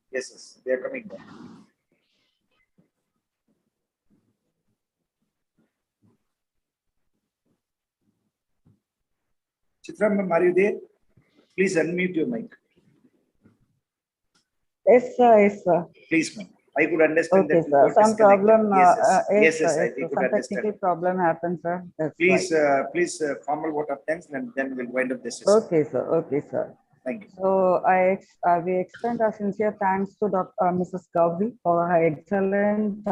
Yes, yes, they are coming back. Chitra ma'am, are you there? Please unmute your mic. Yes, sir. Yes, sir. Please, ma'am. I could understand Okay, that. sir. got Some disconnected. problem. Yes, Sir, I sir. could Some understand. technical problem happened, sir. That's Please, right. please formal vote of thanks, and then we'll wind up this session. Okay, sir. Okay, sir. Thank you. So we extend our sincere thanks to Mrs. Gauri for her excellent,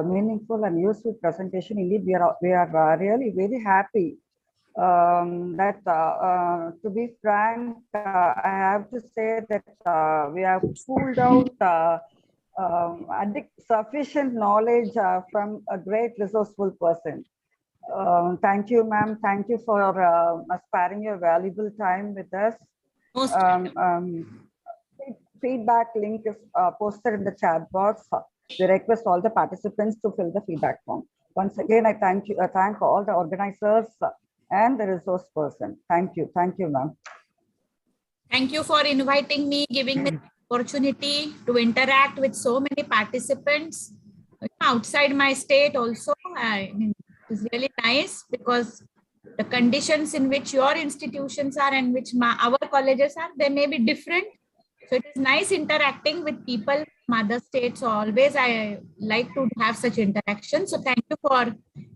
meaningful and useful presentation. Indeed, we are really very happy that to be frank, I have to say that we have pulled out sufficient knowledge from a great resourceful person. Thank you, ma'am. Thank you for sparing your valuable time with us. Most Feedback link is posted in the chat box. We request all the participants to fill the feedback form. Once again, I thank you. I thank all the organizers and the resource person. Thank you. Thank you, ma'am. Thank you for inviting me, giving me the opportunity to interact with so many participants outside my state also. I mean, it's really nice because the conditions in which your institutions are and which our colleges are, they may be different. So it is nice interacting with people from other states. So always I like to have such interactions. So thank you for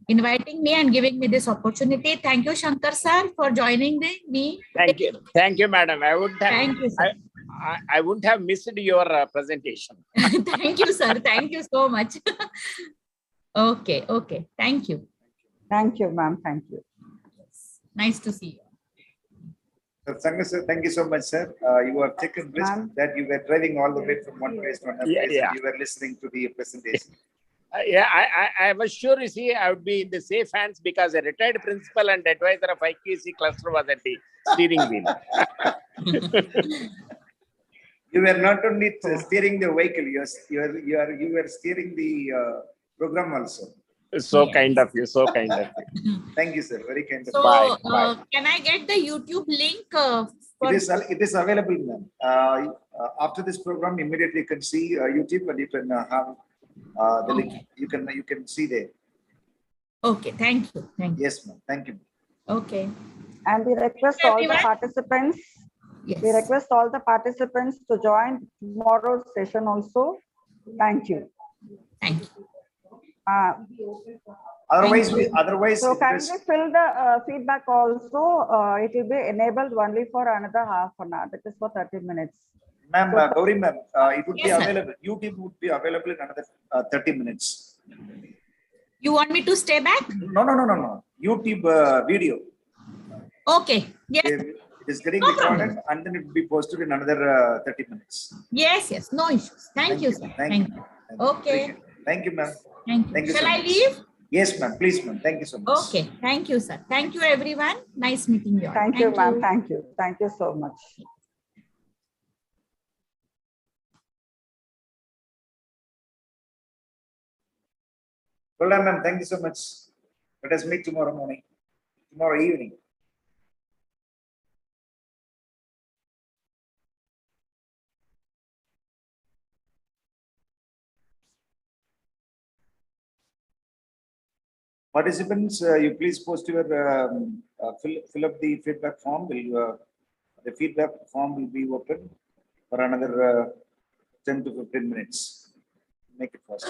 inviting me and giving me this opportunity. Thank you, Sankar sir, for joining me. Thank you, madam. I wouldn't have. Thank you, sir. I wouldn't have missed your presentation. Thank you, sir. Thank you so much. Okay. Thank you. Thank you, ma'am. Thank you. Nice to see you. Sankar sir, thank you so much, sir. You have taken risk that you were driving all the way from one place to another place, and you were listening to the presentation. I was sure, you see, I would be in the safe hands because a retired principal and advisor of IQAC Cluster was at the steering wheel. You were not only steering the vehicle, you were steering the program also. So kind of you. So kind of you. Thank you, sir. Very kind of So, you. Bye. Can I get the YouTube link? It is available, ma'am. After this program, immediately you can see YouTube, and you can have the link. You can see there. Okay. Thank you. Yes, ma'am. Thank you. Okay. And we request all the participants. Yes. We request all the participants to join tomorrow's session also. Thank you. Thank you. Otherwise. So can we fill the feedback also? It will be enabled only for another half an hour. That is for 30 minutes. Ma'am, Gauri ma'am, it would be Yes, available. YouTube would be available in another 30 minutes. You want me to stay back? No. YouTube video. Okay. Yes. It is getting No recorded problem. and then it will be posted in another 30 minutes. Yes. No issues. Thank you, sir. Thank you. Okay. Thank you, ma'am. Thank you. so Shall I much. leave? Yes, ma'am. Please, ma'am. Thank you so much. Okay. Thank you, sir. Thank you, everyone. Nice meeting you all. Thank you, ma'am. Thank you. Thank you so much. Well done, ma'am. Thank you so much. Let us meet tomorrow morning, tomorrow evening. Participants, you please post your, fill up the feedback form. The feedback form will be open for another 10 to 15 minutes. Make it fast.